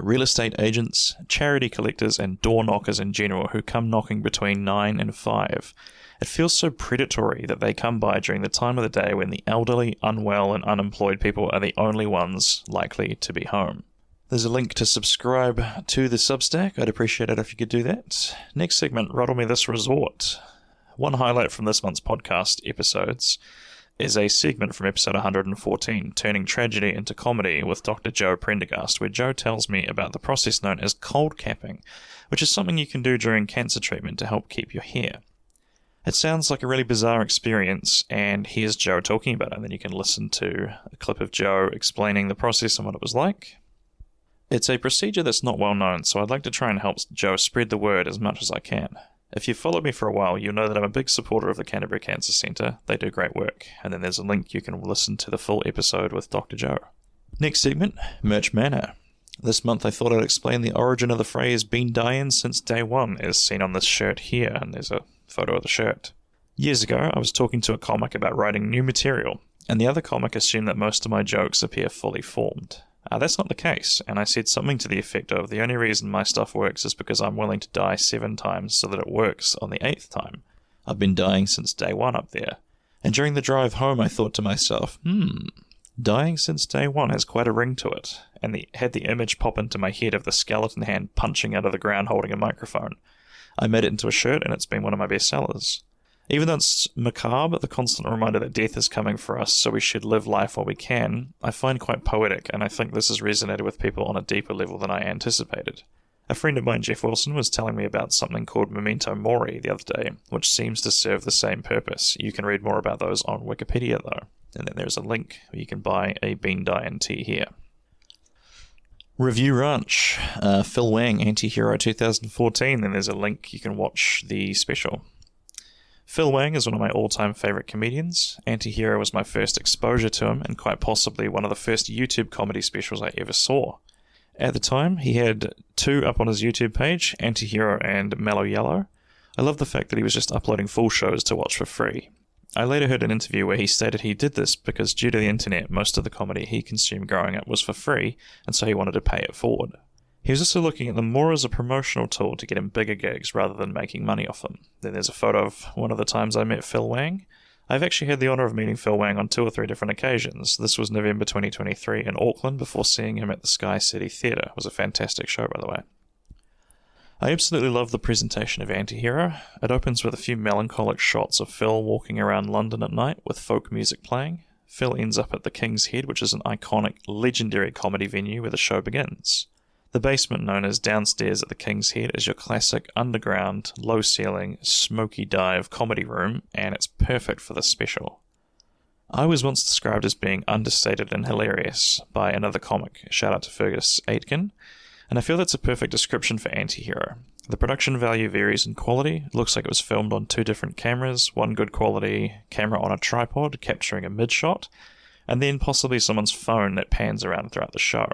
real estate agents, charity collectors, and door knockers in general who come knocking between 9 and 5. It feels so predatory that they come by during the time of the day when the elderly, unwell, and unemployed people are the only ones likely to be home. There's a link to subscribe to the Substack. I'd appreciate it if you could do that. Next segment, Ruddle Me This Resort. One highlight from this month's podcast episodes is a segment from episode 114, Turning Tragedy into Comedy, with Dr. Joe Prendergast, where Joe tells me about the process known as cold capping, which is something you can do during cancer treatment to help keep your hair. It sounds like a really bizarre experience, and here's Joe talking about it, and then you can listen to a clip of Joe explaining the process and what it was like. It's a procedure that's not well known, so I'd like to try and help Joe spread the word as much as I can. If you've followed me for a while, you'll know that I'm a big supporter of the Canterbury Cancer Centre. They do great work. And then there's a link you can listen to the full episode with Dr. Joe. Next segment, Merch Manor. This month I thought I'd explain the origin of the phrase been dying since day one, as seen on this shirt here, and there's a photo of the shirt. Years ago, I was talking to a comic about writing new material, and the other comic assumed that most of my jokes appear fully formed. That's not the case, and I said something to the effect of, the only reason my stuff works is because I'm willing to die 7 times so that it works on the 8th time. I've been dying since day one up there. And during the drive home I thought to myself, dying since day one has quite a ring to it, and had the image pop into my head of the skeleton hand punching out of the ground holding a microphone. I made it into a shirt, and it's been one of my best sellers. Even though it's macabre, the constant reminder that death is coming for us, so we should live life while we can, I find quite poetic, and I think this has resonated with people on a deeper level than I anticipated. A friend of mine, Jeff Wilson, was telling me about something called Memento Mori the other day, which seems to serve the same purpose. You can read more about those on Wikipedia, though. And then there's a link where you can buy a Bean Dyin tee here. Review Ranch, Phil Wang, Anti-Hero 2014, and there's a link you can watch the special. Phil Wang is one of my all-time favourite comedians. Anti-Hero was my first exposure to him, and quite possibly one of the first YouTube comedy specials I ever saw. At the time, he had 2 up on his YouTube page, Anti-Hero and Mellow Yellow. I love the fact that he was just uploading full shows to watch for free. I later heard an interview where he stated he did this because due to the internet, most of the comedy he consumed growing up was for free, and so he wanted to pay it forward. He was also looking at them more as a promotional tool to get him bigger gigs rather than making money off them. Then there's a photo of one of the times I met Phil Wang. I've actually had the honour of meeting Phil Wang on 2 or 3 different occasions. This was November 2023 in Auckland before seeing him at the Sky City Theatre. It was a fantastic show, by the way. I absolutely love the presentation of Anti-Hero. It opens with a few melancholic shots of Phil walking around London at night with folk music playing. Phil ends up at the King's Head, which is an iconic, legendary comedy venue where the show begins. The basement known as Downstairs at the King's Head is your classic underground, low-ceiling, smoky dive comedy room, and it's perfect for this special. I was once described as being understated and hilarious by another comic, shout out to Fergus Aitken, and I feel that's a perfect description for Anti-Hero. The production value varies in quality. It looks like it was filmed on 2 different cameras, one good quality camera on a tripod capturing a mid-shot, and then possibly someone's phone that pans around throughout the show.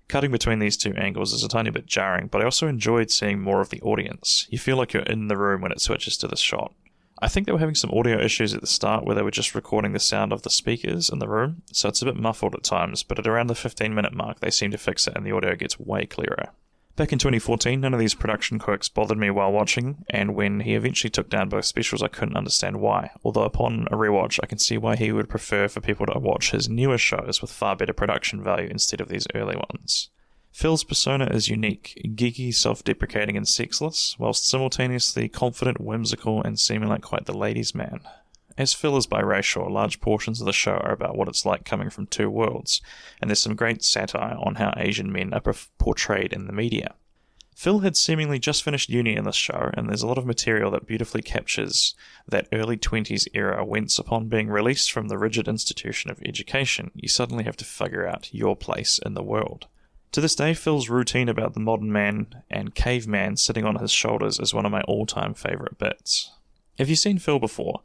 Cutting between these 2 angles is a tiny bit jarring, but I also enjoyed seeing more of the audience. You feel like you're in the room when it switches to this shot. I think they were having some audio issues at the start where they were just recording the sound of the speakers in the room, so it's a bit muffled at times, but at around the 15-minute mark they seem to fix it and the audio gets way clearer. Back in 2014, none of these production quirks bothered me while watching, and when he eventually took down both specials I couldn't understand why, although upon a rewatch I can see why he would prefer for people to watch his newer shows with far better production value instead of these early ones. Phil's persona is unique, geeky, self-deprecating and sexless, whilst simultaneously confident, whimsical and seeming like quite the ladies' man. As Phil is biracial, large portions of the show are about what it's like coming from 2 worlds, and there's some great satire on how Asian men are portrayed in the media. Phil had seemingly just finished uni in this show, and there's a lot of material that beautifully captures that early 20s era whence upon being released from the rigid institution of education, you suddenly have to figure out your place in the world. To this day, Phil's routine about the modern man and caveman sitting on his shoulders is one of my all-time favourite bits. If you've seen Phil before,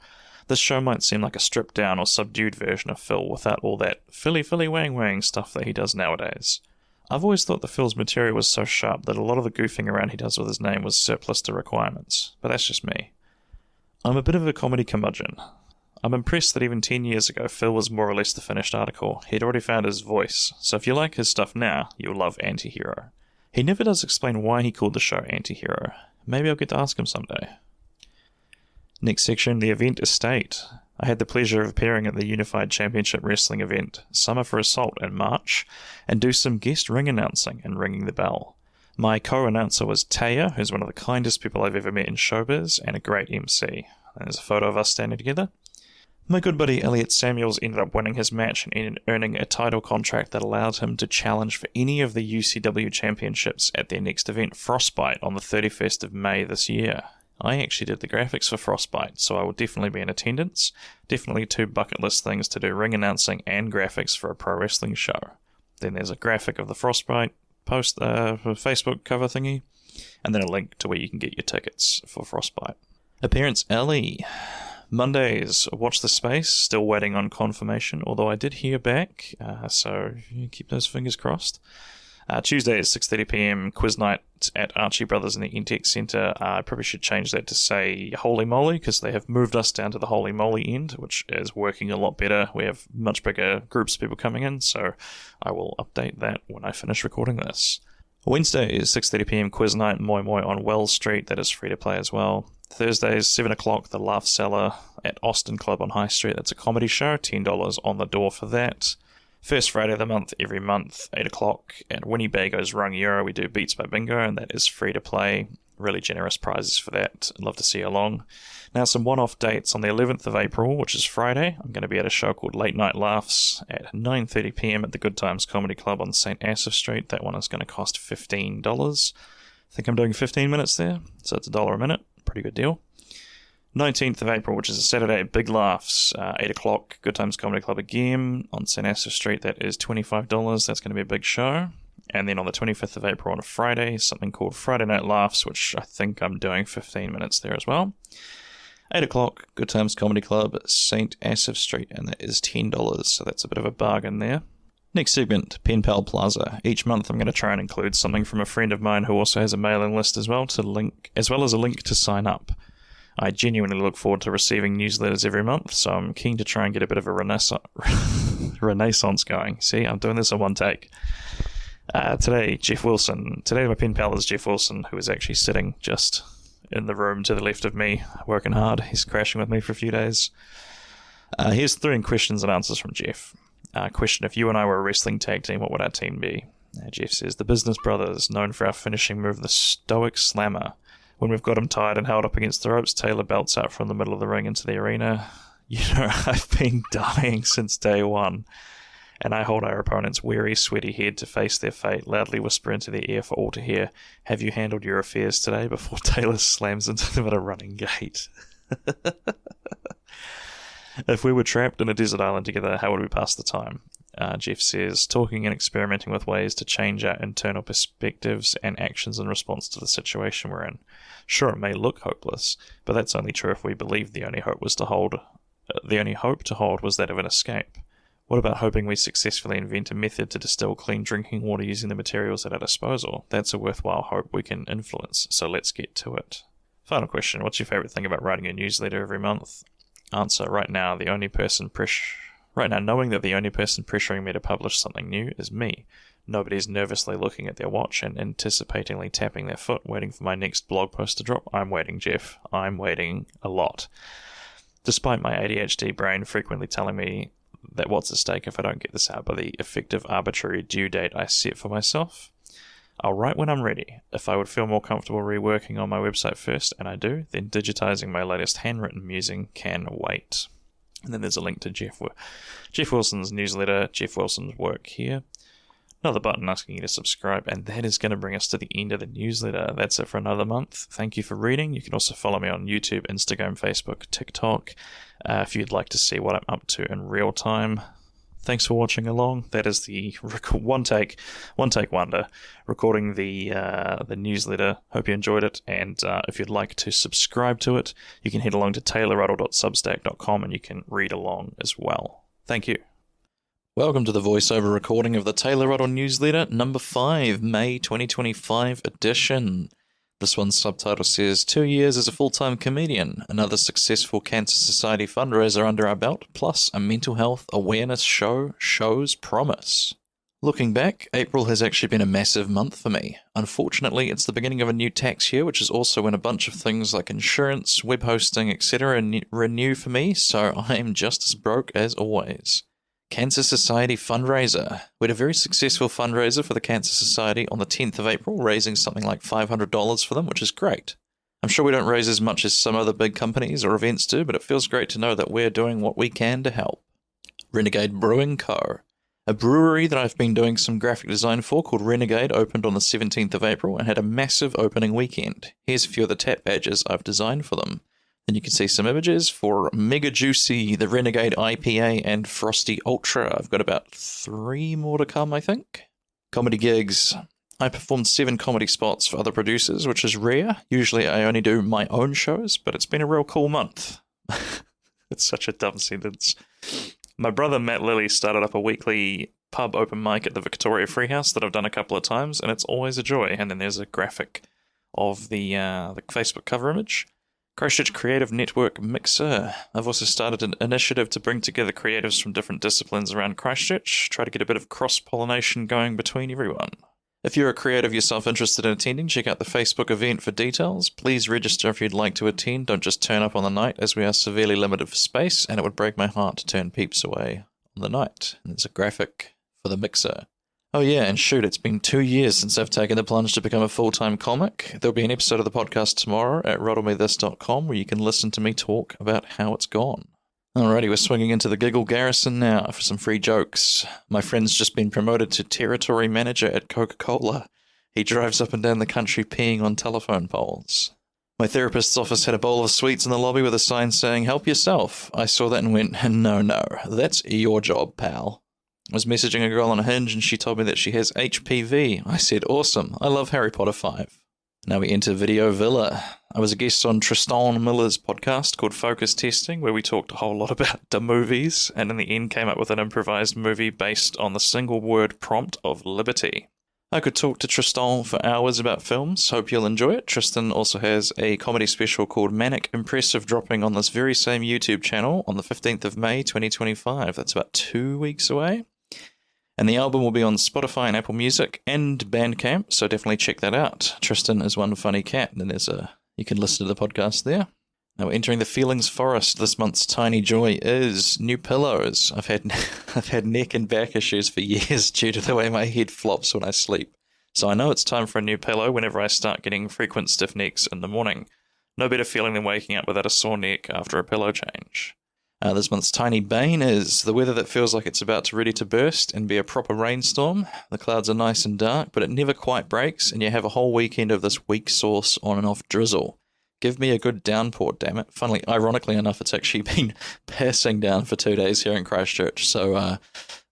this show might seem like a stripped-down or subdued version of Phil without all that Philly wang stuff that he does nowadays. I've always thought that Phil's material was so sharp that a lot of the goofing around he does with his name was surplus to requirements, but that's just me. I'm a bit of a comedy curmudgeon. I'm impressed that even 10 years ago Phil was more or less the finished article. He'd already found his voice, so if you like his stuff now, you'll love Anti-Hero. He never does explain why he called the show Anti-Hero. Maybe I'll get to ask him someday. Next section, the event estate. I had the pleasure of appearing at the Unified Championship Wrestling event, Summer for Assault, in March, and do some guest ring announcing and ringing the bell. My co-announcer was Taya, who's one of the kindest people I've ever met in showbiz, and a great MC. And there's a photo of us standing together. My good buddy Elliot Samuels ended up winning his match and earning a title contract that allowed him to challenge for any of the UCW championships at their next event, Frostbite, on the 31st of May this year. I actually did the graphics for Frostbite, so I will definitely be in attendance. Definitely 2 bucket list things to do, ring announcing and graphics for a pro wrestling show. Then there's a graphic of the Frostbite Facebook cover thingy, and then a link to where you can get your tickets for Frostbite. Appearance Alley. Mondays, Watch the Space, still waiting on confirmation, although I did hear back, so keep those fingers crossed. Tuesdays, 6:30pm, quiz night at Archie Brothers in the Intex Centre. I probably should change that to say Holy Moly, because they have moved us down to the Holy Moly end, which is working a lot better. We have much bigger groups of people coming in, so I will update that when I finish recording this. Wednesdays, 6:30pm, quiz night, Moi Moi on Wells Street. That is free to play as well. Thursdays, 7 o'clock, The Laugh Cellar at Austin Club on High Street. That's a comedy show, $10 on the door for that. First Friday of the month, every month, 8 o'clock, at Winnebago's Rangiora, we do Beats by Bingo, and that is free to play. Really generous prizes for that. I'd love to see you along. Now, some one-off dates. On the 11th of April, which is Friday, I'm going to be at a show called Late Night Laughs at 9:30pm at the Good Times Comedy Club on St. Asaph Street. That one is going to cost $15. I think I'm doing 15 minutes there, so it's $1 a minute. Pretty good deal. 19th of April, which is a Saturday, Big Laughs, 8 o'clock, Good Times Comedy Club again on St. Asaph Street. That is $25. That's going to be a big show. And then on the 25th of April on a Friday, something called Friday Night Laughs, which I think I'm doing 15 minutes there as well. 8 o'clock, Good Times Comedy Club, St. Asaph Street, and that is $10, so that's a bit of a bargain there. Next segment, Pen Pal Plaza. Each month I'm going to try and include something from a friend of mine who also has a mailing list as well, as well as a link to sign up. I genuinely look forward to receiving newsletters every month, so I'm keen to try and get a bit of a renaissance going. See, I'm doing this in one take. Today, Jeff Wilson. Today my pen pal is Jeff Wilson, who is actually sitting just in the room to the left of me, working hard. He's crashing with me for a few days. Here's 3 questions and answers from Jeff. Question: if you and I were a wrestling tag team, what would our team be? Jeff says, the Business Brothers, known for our finishing move, the Stoic Slammer. When we've got him tied and held up against the ropes, Taylor belts out from the middle of the ring into the arena. You know, I've been dying since day one, and I hold our opponent's weary, sweaty head to face their fate, loudly whisper into their ear for all to hear, have you handled your affairs today, before Taylor slams into them at a running gate. If we were trapped in a desert island together, how would we pass the time? Jeff says, talking and experimenting with ways to change our internal perspectives and actions in response to the situation we're in. Sure, it may look hopeless, but that's only true if we believe the only hope to hold was that of an escape. What about hoping we successfully invent a method to distill clean drinking water using the materials at our disposal? That's a worthwhile hope we can influence, so let's get to it. Final question, what's your favourite thing about writing a newsletter every month? Answer, right now, knowing that the only person pressuring me to publish something new is me. Nobody's nervously looking at their watch and anticipatingly tapping their foot, waiting for my next blog post to drop. I'm waiting, Jeff. I'm waiting a lot. Despite my ADHD brain frequently telling me that what's at stake if I don't get this out by the effective arbitrary due date I set for myself, I'll write when I'm ready. If I would feel more comfortable reworking on my website first, and I do, then digitizing my latest handwritten musing can wait. And then there's a link to Jeff Wilson's newsletter, Jeff Wilson's work here. Another button asking you to subscribe, and that is going to bring us to the end of the newsletter. That's it for another month. Thank you for reading. You can also follow me on YouTube, Instagram, Facebook, TikTok, if you'd like to see what I'm up to in real time. Thanks for watching along. That is the one take wonder, recording the newsletter. Hope you enjoyed it, and if you'd like to subscribe to it, you can head along to taylorruddle.substack.com and you can read along as well. Thank you. Welcome to the voiceover recording of the Taylor Ruddle newsletter, number 5, May 2025 edition. This one's subtitle says, 2 years as a full-time comedian, another successful Cancer Society fundraiser under our belt, plus a mental health awareness show shows promise. Looking back, April has actually been a massive month for me. Unfortunately, it's the beginning of a new tax year, which is also when a bunch of things like insurance, web hosting, etc. renew for me, so I'm just as broke as always. Cancer Society fundraiser. We had a very successful fundraiser for the Cancer Society on the 10th of April, raising something like $500 for them, which is great. I'm sure we don't raise as much as some other big companies or events do, but it feels great to know that we're doing what we can to help. Renegade Brewing Co. A brewery that I've been doing some graphic design for called Renegade opened on the 17th of April and had a massive opening weekend. Here's a few of the tap badges I've designed for them. Then you can see some images for Mega Juicy, the Renegade IPA, and Frosty Ultra. I've got about 3 more to come, I think. Comedy gigs. I performed 7 comedy spots for other producers, which is rare. Usually I only do my own shows, but it's been a real cool month. It's such a dumb sentence. My brother Matt Lilly started up a weekly pub open mic at the Victoria Freehouse that I've done a couple of times, and it's always a joy. And then there's a graphic of the Facebook cover image. Christchurch Creative Network Mixer. I've also started an initiative to bring together creatives from different disciplines around Christchurch, try to get a bit of cross-pollination going between everyone. If you're a creative yourself interested in attending, check out the Facebook event for details. Please register if you'd like to attend. Don't just turn up on the night, as we are severely limited for space, and it would break my heart to turn peeps away on the night. And there's a graphic for the Mixer. Oh yeah, and shoot, it's been 2 years since I've taken the plunge to become a full-time comic. There'll be an episode of the podcast tomorrow at ruddlemethis.com where you can listen to me talk about how it's gone. Alrighty, we're swinging into the giggle garrison now for some free jokes. My friend's just been promoted to territory manager at Coca-Cola. He drives up and down the country peeing on telephone poles. My therapist's office had a bowl of sweets in the lobby with a sign saying, "Help yourself." I saw that and went, no, that's your job, pal. I was messaging a girl on Hinge and she told me that she has HPV. I said, awesome, I love Harry Potter 5. Now we enter Video Villa. I was a guest on Tristan Miller's podcast called Focus Testing, where we talked a whole lot about the movies, and in the end came up with an improvised movie based on the single word prompt of liberty. I could talk to Tristan for hours about films. Hope you'll enjoy it. Tristan also has a comedy special called Manic Impressive dropping on this very same YouTube channel on the 15th of May 2025. That's about 2 weeks away. And the album will be on Spotify and Apple Music and Bandcamp, so definitely check that out. Tristan is one funny cat, and you can listen to the podcast there. Now we're entering the feelings forest. This month's tiny joy is new pillows. I've had neck and back issues for years due to the way my head flops when I sleep. So I know it's time for a new pillow whenever I start getting frequent stiff necks in the morning. No better feeling than waking up without a sore neck after a pillow change. This month's tiny bane is the weather that feels like it's about to ready to burst and be a proper rainstorm. The clouds are nice and dark, but it never quite breaks, and you have a whole weekend of this weak sauce on and off drizzle. Give me a good downpour, damn it. Funnily, ironically enough, it's actually been passing down for 2 days here in Christchurch, so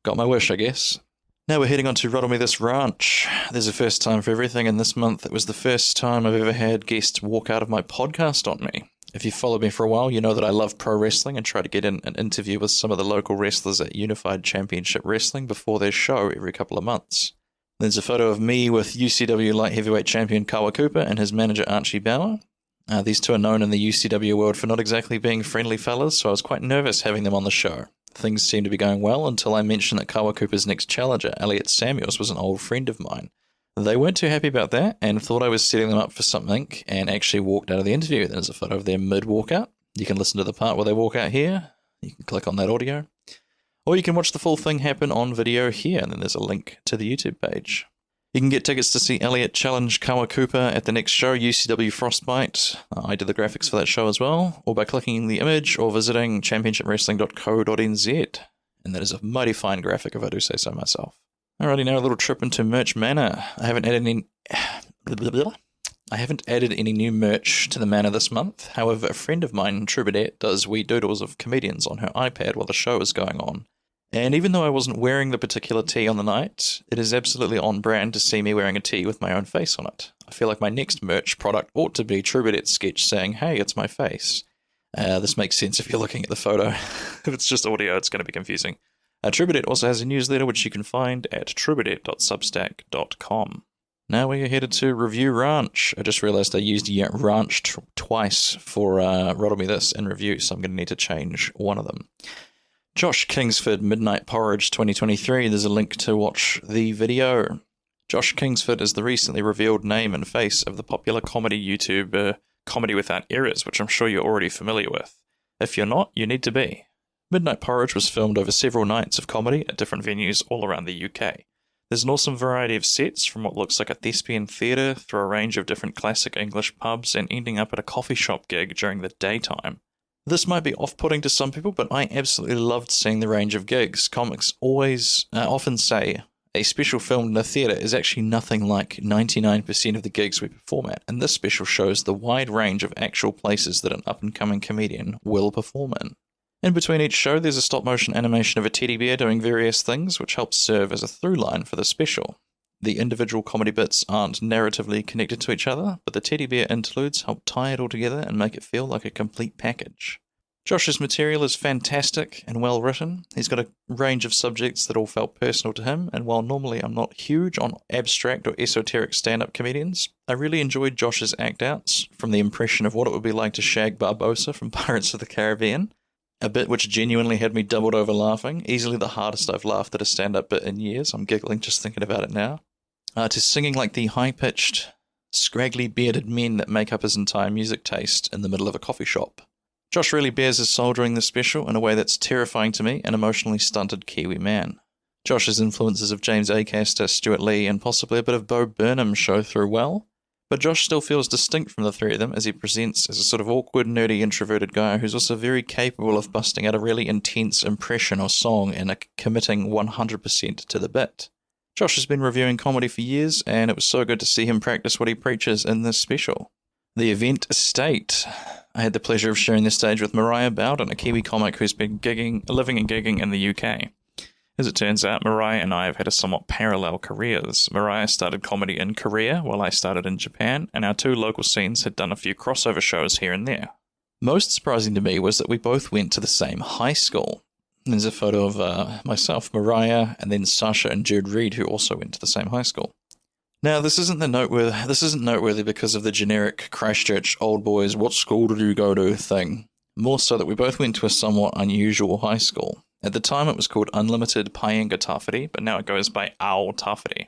got my wish, I guess. Now we're heading on to Ruddle Me This Ranch. There's a first time for everything, and this month it was the first time I've ever had guests walk out of my podcast on me. If you've followed me for a while, you know that I love pro wrestling and try to get in an interview with some of the local wrestlers at Unified Championship Wrestling before their show every couple of months. There's a photo of me with UCW Light Heavyweight Champion Kawa Cooper and his manager Archie Bauer. These two are known in the UCW world for not exactly being friendly fellas, so I was quite nervous having them on the show. Things seemed to be going well until I mentioned that Kawa Cooper's next challenger, Elliot Samuels, was an old friend of mine. They weren't too happy about that and thought I was setting them up for something and actually walked out of the interview. There's a photo of them mid-walkout. You can listen to the part where they walk out here. You can click on that audio. Or you can watch the full thing happen on video here, and then there's a link to the YouTube page. You can get tickets to see Elliot challenge Kawa Cooper at the next show, UCW Frostbite. I did the graphics for that show as well, or by clicking the image or visiting championshipwrestling.co.nz. And that is a mighty fine graphic if I do say so myself. Alrighty, now a little trip into Merch Manor. I haven't added any new merch to the Manor this month. However, a friend of mine, Trubadette, does wee doodles of comedians on her iPad while the show is going on. And even though I wasn't wearing the particular tee on the night, it is absolutely on brand to see me wearing a tee with my own face on it. I feel like my next merch product ought to be Trubadette's sketch saying, "Hey, it's my face." This makes sense if you're looking at the photo. If it's just audio, it's going to be confusing. Trubadette also has a newsletter which you can find at trubadette.substack.com. Now we are headed to Review Ranch. I just realised I used Ranch twice for Ruddle Me This in review, so I'm going to need to change one of them. Josh Kingsford, Midnight Porridge 2023. There's a link to watch the video. Josh Kingsford is the recently revealed name and face of the popular comedy YouTuber Comedy Without Errors, which I'm sure you're already familiar with. If you're not, you need to be. Midnight Porridge was filmed over several nights of comedy at different venues all around the UK. There's an awesome variety of sets, from what looks like a thespian theatre through a range of different classic English pubs and ending up at a coffee shop gig during the daytime. This might be off-putting to some people, but I absolutely loved seeing the range of gigs. Comics often say a special filmed in a theatre is actually nothing like 99% of the gigs we perform at, and this special shows the wide range of actual places that an up-and-coming comedian will perform in. In between each show, there's a stop-motion animation of a teddy bear doing various things, which helps serve as a through line for the special. The individual comedy bits aren't narratively connected to each other, but the teddy bear interludes help tie it all together and make it feel like a complete package. Josh's material is fantastic and well written. He's got a range of subjects that all felt personal to him, and while normally I'm not huge on abstract or esoteric stand-up comedians, I really enjoyed Josh's act-outs, from the impression of what it would be like to shag Barbossa from Pirates of the Caribbean, a bit which genuinely had me doubled over laughing, easily the hardest I've laughed at a stand-up bit in years. I'm giggling just thinking about it now. To singing like the high-pitched, scraggly bearded men that make up his entire music taste in the middle of a coffee shop. Josh really bears his soul during this special in a way that's terrifying to me, an emotionally stunted Kiwi man. Josh's influences of James Acaster, Stuart Lee, and possibly a bit of Bo Burnham show through well, but Josh still feels distinct from the three of them as he presents as a sort of awkward, nerdy, introverted guy who's also very capable of busting out a really intense impression or song and committing 100% to the bit. Josh has been reviewing comedy for years, and it was so good to see him practice what he preaches in this special. The event Estate. I had the pleasure of sharing the stage with Mariah Bowden, a Kiwi comic who's been living and gigging in the UK. As it turns out, Mariah and I have had a somewhat parallel careers. Mariah started comedy in Korea, while I started in Japan, and our two local scenes had done a few crossover shows here and there. Most surprising to me was that we both went to the same high school. There's a photo of myself, Mariah, and then Sasha and Jude Reed, who also went to the same high school. Now, this isn't noteworthy because of the generic Christchurch old boys, what school did you go to thing. More so that we both went to a somewhat unusual high school. At the time it was called Unlimited Paenga Tawhiti, but now it goes by Ao Tawhiti.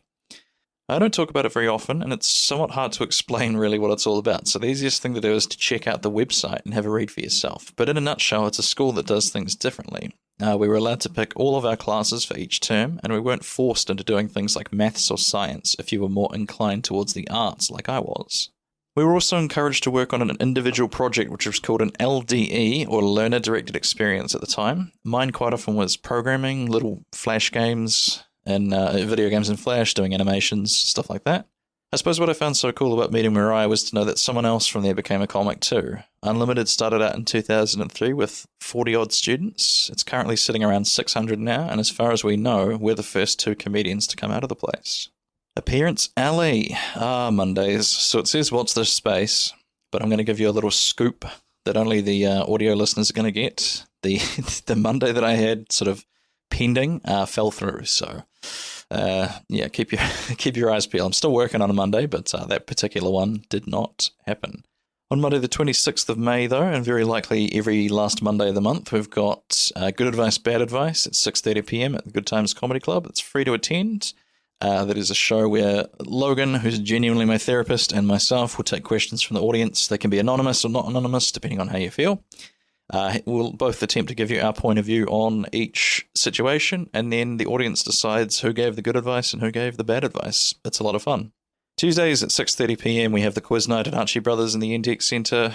I don't talk about it very often, and it's somewhat hard to explain really what it's all about, so the easiest thing to do is to check out the website and have a read for yourself. But in a nutshell, it's a school that does things differently. We were allowed to pick all of our classes for each term, and we weren't forced into doing things like maths or science if you were more inclined towards the arts like I was. We were also encouraged to work on an individual project which was called an LDE, or Learner Directed Experience at the time. Mine quite often was programming, little flash games, and video games in Flash, doing animations, stuff like that. I suppose what I found so cool about meeting Mariah was to know that someone else from there became a comic too. Unlimited started out in 2003 with 40-odd students. It's currently sitting around 600 now, and as far as we know, we're the first two comedians to come out of the place. Appearance alley. Mondays. So it says watch this space, but I'm going to give you a little scoop that only the audio listeners are going to get. The Monday that I had sort of pending fell through, so... keep your eyes peeled. I'm still working on a Monday, but that particular one did not happen. On Monday the 26th of May, though, and very likely every last Monday of the month, we've got Good Advice, Bad Advice at 6:30 p.m. at the Good Times Comedy Club. It's free to attend. That is a show where Logan, who's genuinely my therapist, and myself will take questions from the audience. They can be anonymous or not anonymous, depending on how you feel. We'll both attempt to give you our point of view on each situation, and then the audience decides who gave the good advice and who gave the bad advice. It's a lot of fun. Tuesdays at 6:30 p.m. we have the quiz night at Archie Brothers in the NDX Centre.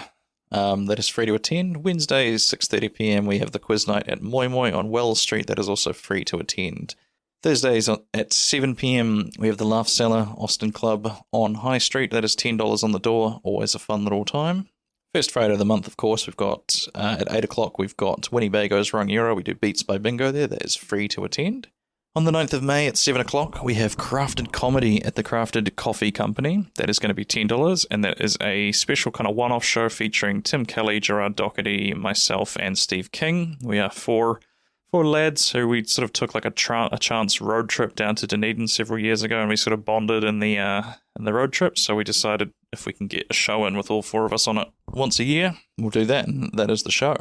That is free to attend. Wednesdays 6:30 p.m. we have the quiz night at Moi Moi on Wells Street. That is also free to attend. Thursdays at 7 p.m. we have the Laugh Cellar Austin Club on High Street. That is $10 on the door. Always a fun little time. First Friday of the month, of course, we've got, at 8 o'clock, we've got Winniebago's Rangiora. We do Beats by Bingo there. That is free to attend. On the 9th of May at 7 o'clock, we have Crafted Comedy at the Crafted Coffee Company. That is going to be $10, and that is a special kind of one-off show featuring Tim Kelly, Gerard Doherty, myself, and Steve King. We are four lads who we sort of took like a chance road trip down to Dunedin several years ago, and we sort of bonded in the road trip, so we decided if we can get a show in with all four of us on it once a year, we'll do that, and that is the show.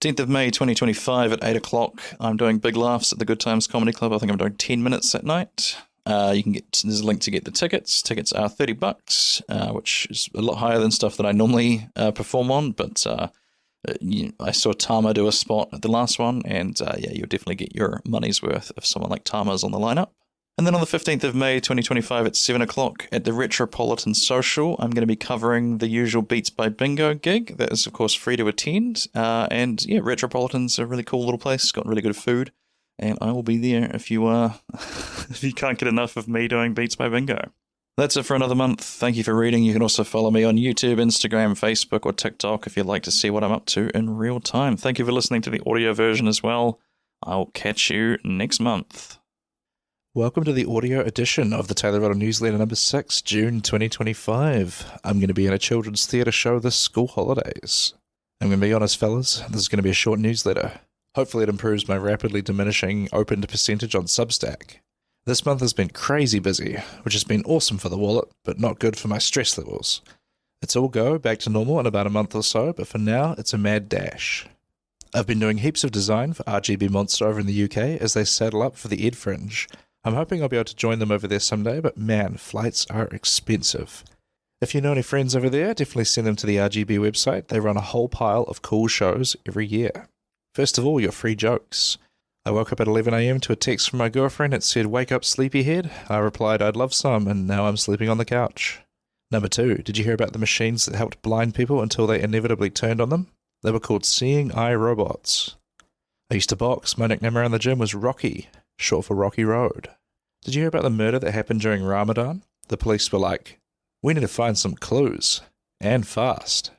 10th of May 2025 at 8 o'clock, I'm doing Big Laughs at the Good Times Comedy Club. I think I'm doing 10 minutes that night. There's a link to get the tickets. Tickets are $30, which is a lot higher than stuff that I normally perform on, but I saw Tama do a spot at the last one, and you'll definitely get your money's worth if someone like Tama's on the lineup. And then on the 15th of May 2025 at 7 o'clock at the Retropolitan Social, I'm going to be covering the usual Beats by Bingo gig. That is, of course, free to attend. Retropolitan's a really cool little place. It's got really good food. And I will be there if you if you can't get enough of me doing Beats by Bingo. That's it for another month. Thank you for reading. You can also follow me on YouTube, Instagram, Facebook, or TikTok if you'd like to see what I'm up to in real time. Thank you for listening to the audio version as well. I'll catch you next month. Welcome to the audio edition of the Taylor Ruddle newsletter number 6, June 2025. I'm going to be in a children's theatre show this school holidays. I'm going to be honest, fellas, this is going to be a short newsletter. Hopefully it improves my rapidly diminishing opened percentage on Substack. This month has been crazy busy, which has been awesome for the wallet, but not good for my stress levels. It's all go back to normal in about a month or so, but for now, it's a mad dash. I've been doing heaps of design for RGB Monster over in the UK as they saddle up for the Ed Fringe. I'm hoping I'll be able to join them over there someday, but man, flights are expensive. If you know any friends over there, definitely send them to the RGB website. They run a whole pile of cool shows every year. First of all, your free jokes. I woke up at 11 a.m. to a text from my girlfriend. It said, "Wake up, sleepyhead." I replied, "I'd love some," and now I'm sleeping on the couch. Number 2, did you hear about the machines that helped blind people until they inevitably turned on them? They were called Seeing Eye Robots. I used to box. My nickname around the gym was Rocky, short for Rocky Road. Did you hear about the murder that happened during Ramadan? The police were like, "We need to find some clues. And fast."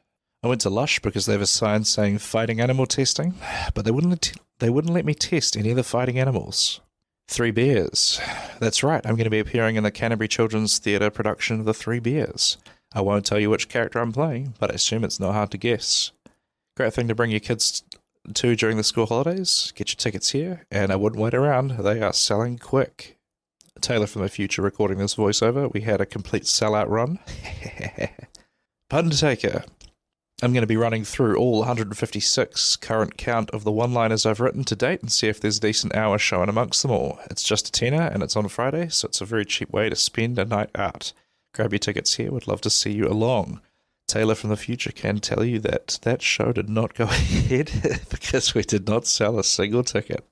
I went to Lush because they have a sign saying fighting animal testing, but they wouldn't let me test any of the fighting animals. 3 Bears. That's right, I'm going to be appearing in the Canterbury Children's Theatre production of The 3 Bears. I won't tell you which character I'm playing, but I assume it's not hard to guess. Great thing to bring your kids to during the school holidays. Get your tickets here, and I wouldn't wait around. They are selling quick. Taylor from the future recording this voiceover. We had a complete sellout run. Undertaker. I'm going to be running through all 156 current count of the one-liners I've written to date and see if there's a decent hour shown amongst them all. It's just a tenner and it's on Friday, so it's a very cheap way to spend a night out. Grab your tickets here. Would love to see you along. Taylor from the future can tell you that that show did not go ahead because we did not sell a single ticket.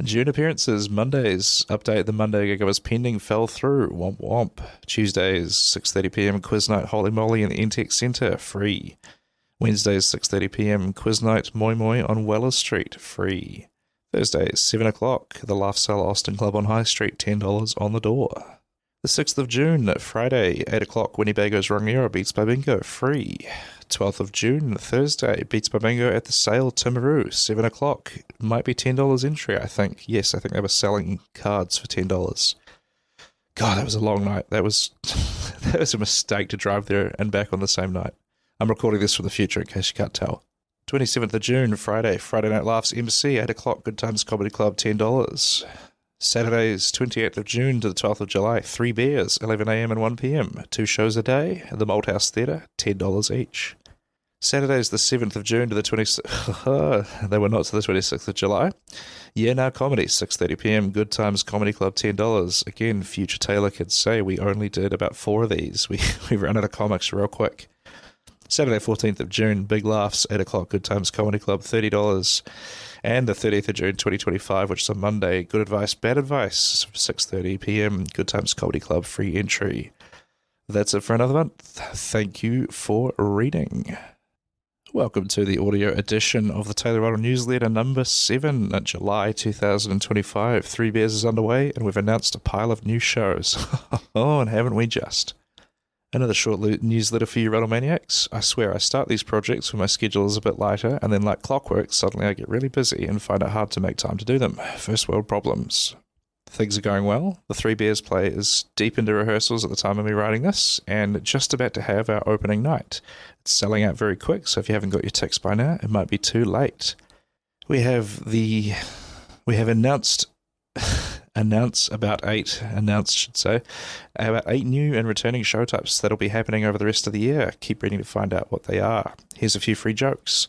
June appearances. Mondays. Update, the Monday gig I was pending fell through. Womp womp. Tuesdays, 6:30pm quiz night Holy Moly in the Intech Centre. Free. Wednesdays, 6:30pm quiz night Moi Moi on Wells Street. Free. Thursdays, 7 o'clock, the Laugh Cell Austin Club on High Street. $10 on the door. The 6th of June, Friday, 8 o'clock, Winnebago's Rangiora Beats by Bingo. Free. 12th of June, Thursday, Beats by Bingo at the Sale, Timaru, 7 o'clock. Might be $10 entry, I think. Yes, I think they were selling cards for $10. God, that was a long night. That was that was a mistake to drive there and back on the same night. I'm recording this for the future in case you can't tell. 27th of June, Friday, Friday Night Laughs, MC, 8 o'clock, Good Times Comedy Club, $10. Saturdays, 28th of June to the 12th of July, 3 Bears, 11 a.m. and 1 p.m. 2 shows a day at the Malthouse Theatre, $10 each. Saturdays, the 7th of June to the 26th. They were not to the 26th of July. Yeah Now Comedy, 6:30pm. Good Times Comedy Club, $10. Again, future Taylor kids say we only did about 4 of these. We ran out of comics real quick. Saturday, 14th of June, Big Laughs, 8 o'clock, Good Times Comedy Club, $30. And the 30th of June, 2025, which is a Monday, Good Advice, Bad Advice, 6:30pm, Good Times Comedy Club, free entry. That's it for another month. Thank you for reading. Welcome to the audio edition of the Taylor Ruddle newsletter number 7, July 2025. 3 Bears is underway, and we've announced a pile of new shows. Oh, and haven't we just? Another short newsletter for you Ruddle Maniacs. I swear I start these projects when my schedule is a bit lighter, and then like clockwork, suddenly I get really busy and find it hard to make time to do them. First world problems. Things are going well. The 3 Bears play is deep into rehearsals at the time of me writing this, and just about to have our opening night. It's selling out very quick, so if you haven't got your tickets by now, it might be too late. We have announced about 8 new and returning show types that'll be happening over the rest of the year. Keep reading to find out what they are. Here's a few free jokes.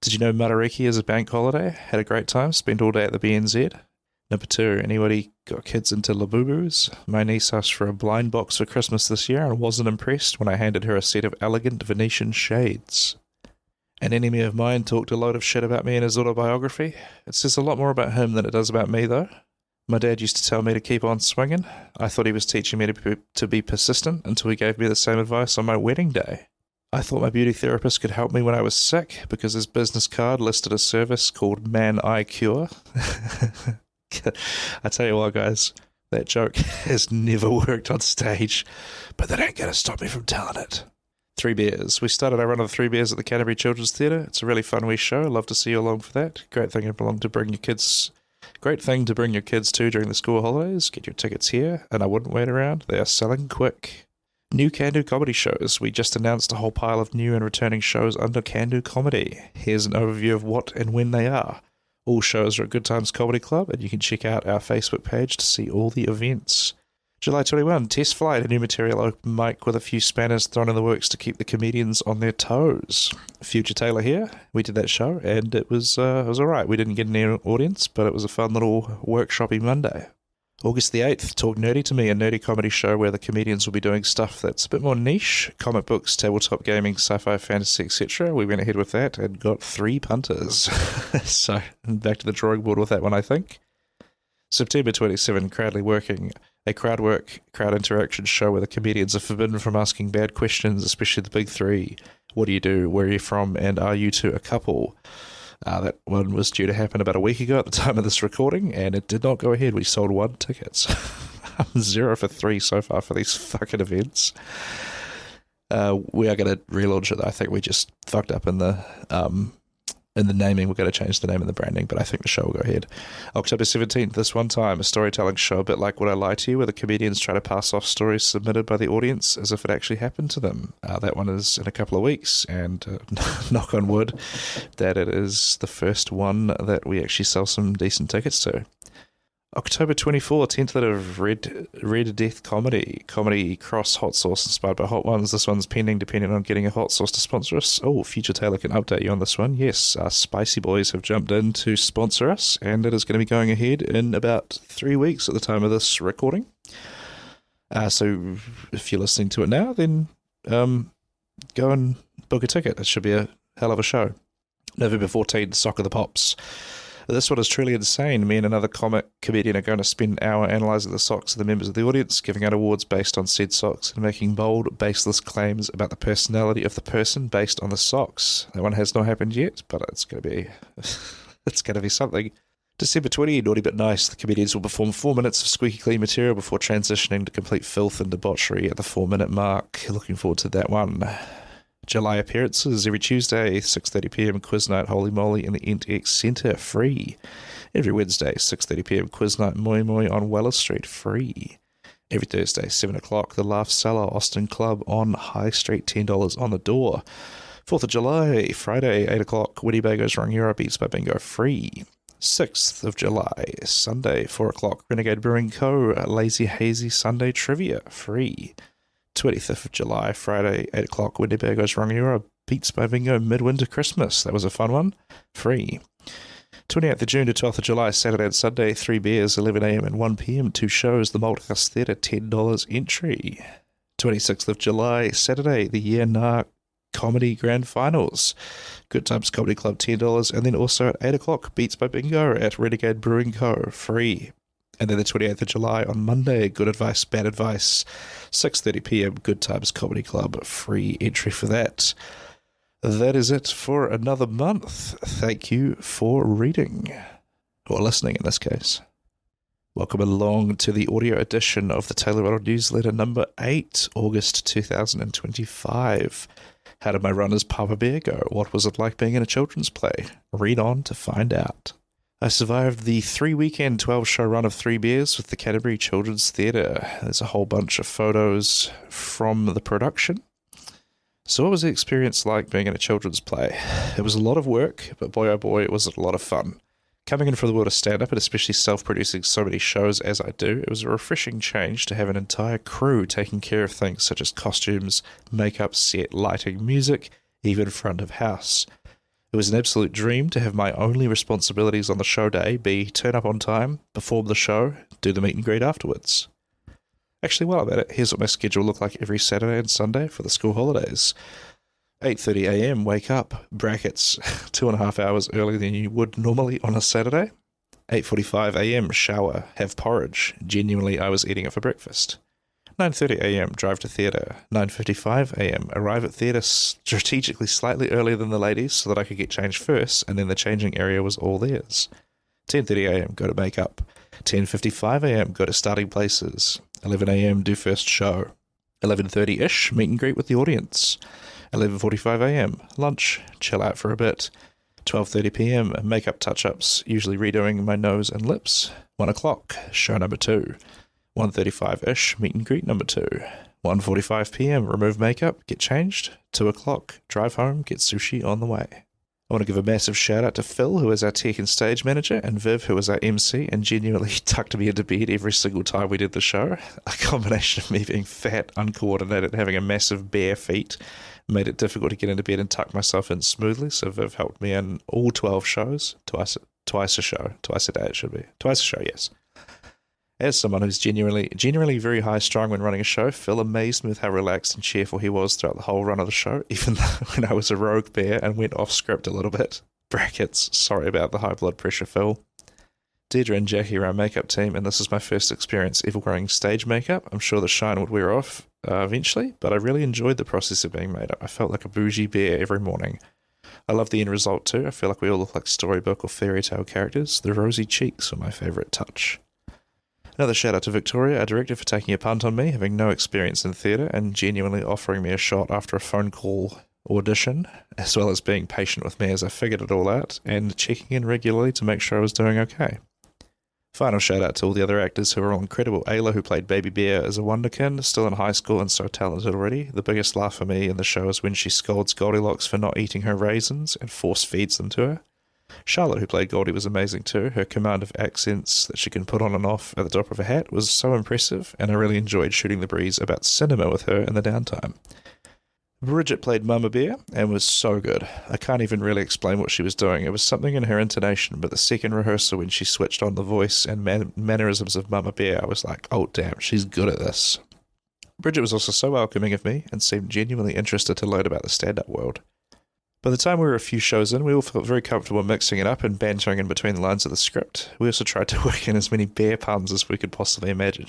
Did you know Matariki is a bank holiday? Had a great time, spent all day at the BNZ. Number 2, anybody got kids into Labubus? My niece asked for a blind box for Christmas this year and wasn't impressed when I handed her a set of elegant Venetian shades. An enemy of mine talked a load of shit about me in his autobiography. It says a lot more about him than it does about me, though. My dad used to tell me to keep on swinging. I thought he was teaching me to be persistent until he gave me the same advice on my wedding day. I thought my beauty therapist could help me when I was sick because his business card listed a service called Man Eye Cure. I tell you what, guys, that joke has never worked on stage, but that ain't going to stop me from telling it. 3 Bears. We started our run of the 3 Bears at the Canterbury Children's Theatre. It's a really fun wee show. Love to see you along for that. Great thing to bring your kids Great thing to bring your kids to during the school holidays. Get your tickets here, and I wouldn't wait around. They are selling quick. New Can-Do comedy shows. We just announced a whole pile of new and returning shows under Can-Do Comedy. Here's an overview of what and when they are. All shows are at Good Times Comedy Club, and you can check out our Facebook page to see all the events. July 21, Test Flight, a new material open mic with a few spanners thrown in the works to keep the comedians on their toes. Future Taylor here. We did that show, and it was alright. We didn't get any audience, but it was a fun little workshopy Monday. August the 8th, Talk Nerdy to Me, a nerdy comedy show where the comedians will be doing stuff that's a bit more niche. Comic books, tabletop gaming, sci-fi, fantasy, etc. We went ahead with that and got 3 punters. So, back to the drawing board with that one, I think. September 27, Crowdly Working, a crowd interaction show where the comedians are forbidden from asking bad questions, especially the big 3. What do you do? Where are you from? And are you two a couple? That one was due to happen about a week ago at the time of this recording, and it did not go ahead. We sold 1 ticket. I'm 0 for 3 so far for these fucking events. We are going to relaunch it. I think we just fucked up in the naming. We're going to change the name and the branding, but I think the show will go ahead. October 17th, This One Time, a storytelling show a bit like Would I Lie to You, where the comedians try to pass off stories submitted by the audience as if it actually happened to them. That one is in a couple of weeks, and knock on wood, that it is the first one that we actually sell some decent tickets to. October 24th, 10th of Red Death Comedy Cross Hot Sauce inspired by Hot Ones. This one's pending depending on getting a hot sauce to sponsor us. Oh, Future Taylor can update you on this one. Yes, Spicy Boys have jumped in to sponsor us, and it is going to be going ahead in about 3 weeks at the time of this recording. So if you're listening to it now, then go and book a ticket. It should be a hell of a show. November 14th, Sock of the Pops. This one is truly insane. Me and another comedian are going to spend an hour analysing the socks of the members of the audience, giving out awards based on said socks, and making bold, baseless claims about the personality of the person based on the socks. That one has not happened yet, but it's going to be it's going to be something. December 20, Naughty But Nice. The comedians will perform 4 minutes of squeaky clean material before transitioning to complete filth and debauchery at the 4-minute mark. Looking forward to that one. July appearances every Tuesday, 6:30pm quiz night Holy Moly in the NTX Centre, free. Every Wednesday, 6:30pm quiz night Moi Moi on Weller Street, free. Every Thursday, 7 o'clock, the Laugh Cellar Austin Club on High Street, $10 on the door. 4th of July, Friday, 8 o'clock, Winniebago's Rangiora Beats by Bingo, free. 6th of July, Sunday, 4 o'clock, Renegade Brewing Co. Lazy Hazy Sunday Trivia, free. 25th of July, Friday, 8 o'clock, Winniebago's Rangiora Beats by Bingo Midwinter Christmas. That was a fun one. Free. 28th of June to 12th of July, Saturday and Sunday, 3 beers, 11am and 1pm, 2 shows, the Malthouse Theatre, $10 entry. 26th of July, Saturday, the Year Nah Comedy Grand Finals. Good Times Comedy Club, $10, and then also at 8 o'clock, Beats by Bingo at Renegade Brewing Co., free. And then the 28th of July on Monday, Good Advice, Bad Advice, 6:30pm, Good Times Comedy Club, free entry for that. That is it for another month. Thank you for reading, or listening in this case. Welcome along to the audio edition of the Taylor Ruddle Newsletter number 8, August 2025. How did my run as Papa Bear go? What was it like being in a children's play? Read on to find out. I survived the 3-weekend 12-show run of 3 beers with the Canterbury Children's Theatre. There's a whole bunch of photos from the production. So what was the experience like being in a children's play? It was a lot of work, but boy oh boy, it was a lot of fun. Coming in from the world of stand-up, and especially self-producing so many shows as I do, it was a refreshing change to have an entire crew taking care of things such as costumes, makeup, set, lighting, music, even front of house. It was an absolute dream to have my only responsibilities on the show day be turn up on time, perform the show, do the meet and greet afterwards. Actually, while I'm at it, here's what my schedule looked like every Saturday and Sunday for the school holidays. 8:30am, wake up, brackets, 2.5 hours earlier than you would normally on a Saturday. 8:45am, shower, have porridge. Genuinely, I was eating it for breakfast. 9:30am, drive to theatre. 9:55am, arrive at theatre strategically slightly earlier than the ladies so that I could get changed first, and then the changing area was all theirs. 10:30am, go to makeup. 10:55am, go to starting places. 11am, do first show. 11:30ish, meet and greet with the audience. 11:45am, lunch, chill out for a bit. 12:30 p.m, makeup touch-ups, usually redoing my nose and lips. 1 o'clock, show number 2. 1:35-ish, meet and greet number 2. 1:45 p.m, remove makeup, get changed. 2 o'clock, drive home, get sushi on the way. I want to give a massive shout out to Phil, who is our tech and stage manager, and Viv, who is our MC, and genuinely tucked me into bed every single time we did the show. A combination of me being fat, uncoordinated, and having a massive bare feet made it difficult to get into bed and tuck myself in smoothly, so Viv helped me in all 12 shows, twice a day it should be. Twice a show, yes. As someone who's genuinely very high-strung when running a show, Phil amazed me with how relaxed and cheerful he was throughout the whole run of the show, even though when I was a rogue bear and went off script a little bit. Brackets, sorry about the high blood pressure, Phil. Deirdre and Jackie are our makeup team, and this is my first experience ever wearing stage makeup. I'm sure the shine would wear off eventually, but I really enjoyed the process of being made up. I felt like a bougie bear every morning. I love the end result too. I feel like we all look like storybook or fairy tale characters. The rosy cheeks are my favourite touch. Another shout out to Victoria, our director, for taking a punt on me, having no experience in theatre, and genuinely offering me a shot after a phone call audition, as well as being patient with me as I figured it all out, and checking in regularly to make sure I was doing okay. Final shout out to all the other actors who are all incredible. Ayla, who played Baby Bear, is a wonderkin, still in high school and so talented already. The biggest laugh for me in the show is when she scolds Goldilocks for not eating her raisins and force feeds them to her. Charlotte, who played Goldie, was amazing too. Her command of accents that she can put on and off at the drop of a hat was so impressive, and I really enjoyed shooting the breeze about cinema with her in the downtime. Bridget played Mama Bear and was so good. I can't even really explain what she was doing. It was something in her intonation, but the second rehearsal when she switched on the voice and mannerisms of Mama Bear, I was like, oh damn, she's good at this. Bridget was also so welcoming of me and seemed genuinely interested to learn about the stand-up world. By the time we were a few shows in, we all felt very comfortable mixing it up and bantering in between the lines of the script. We also tried to work in as many bear puns as we could possibly imagine.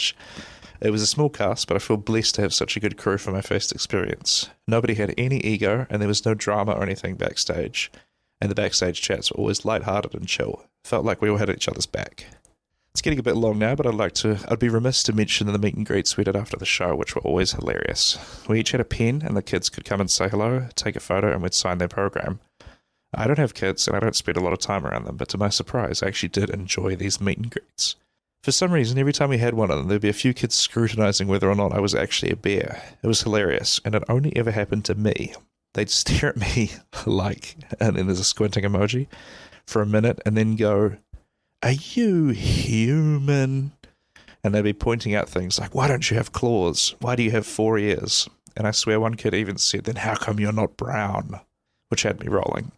It was a small cast, but I feel blessed to have such a good crew for my first experience. Nobody had any ego, and there was no drama or anything backstage. And the backstage chats were always lighthearted and chill. Felt like we all had each other's back. It's getting a bit long now, but I'd be remiss to mention the meet and greets we did after the show, which were always hilarious. We each had a pen, and the kids could come and say hello, take a photo, and we'd sign their program. I don't have kids, and I don't spend a lot of time around them, but to my surprise, I actually did enjoy these meet and greets. For some reason, every time we had one of them, there'd be a few kids scrutinizing whether or not I was actually a bear. It was hilarious, and it only ever happened to me. They'd stare at me like, and then there's a squinting emoji, for a minute, and then go, "Are you human?" And they'd be pointing out things like, "Why don't you have claws? Why do you have 4 ears?" And I swear one kid even said, "Then how come you're not brown?" Which had me rolling.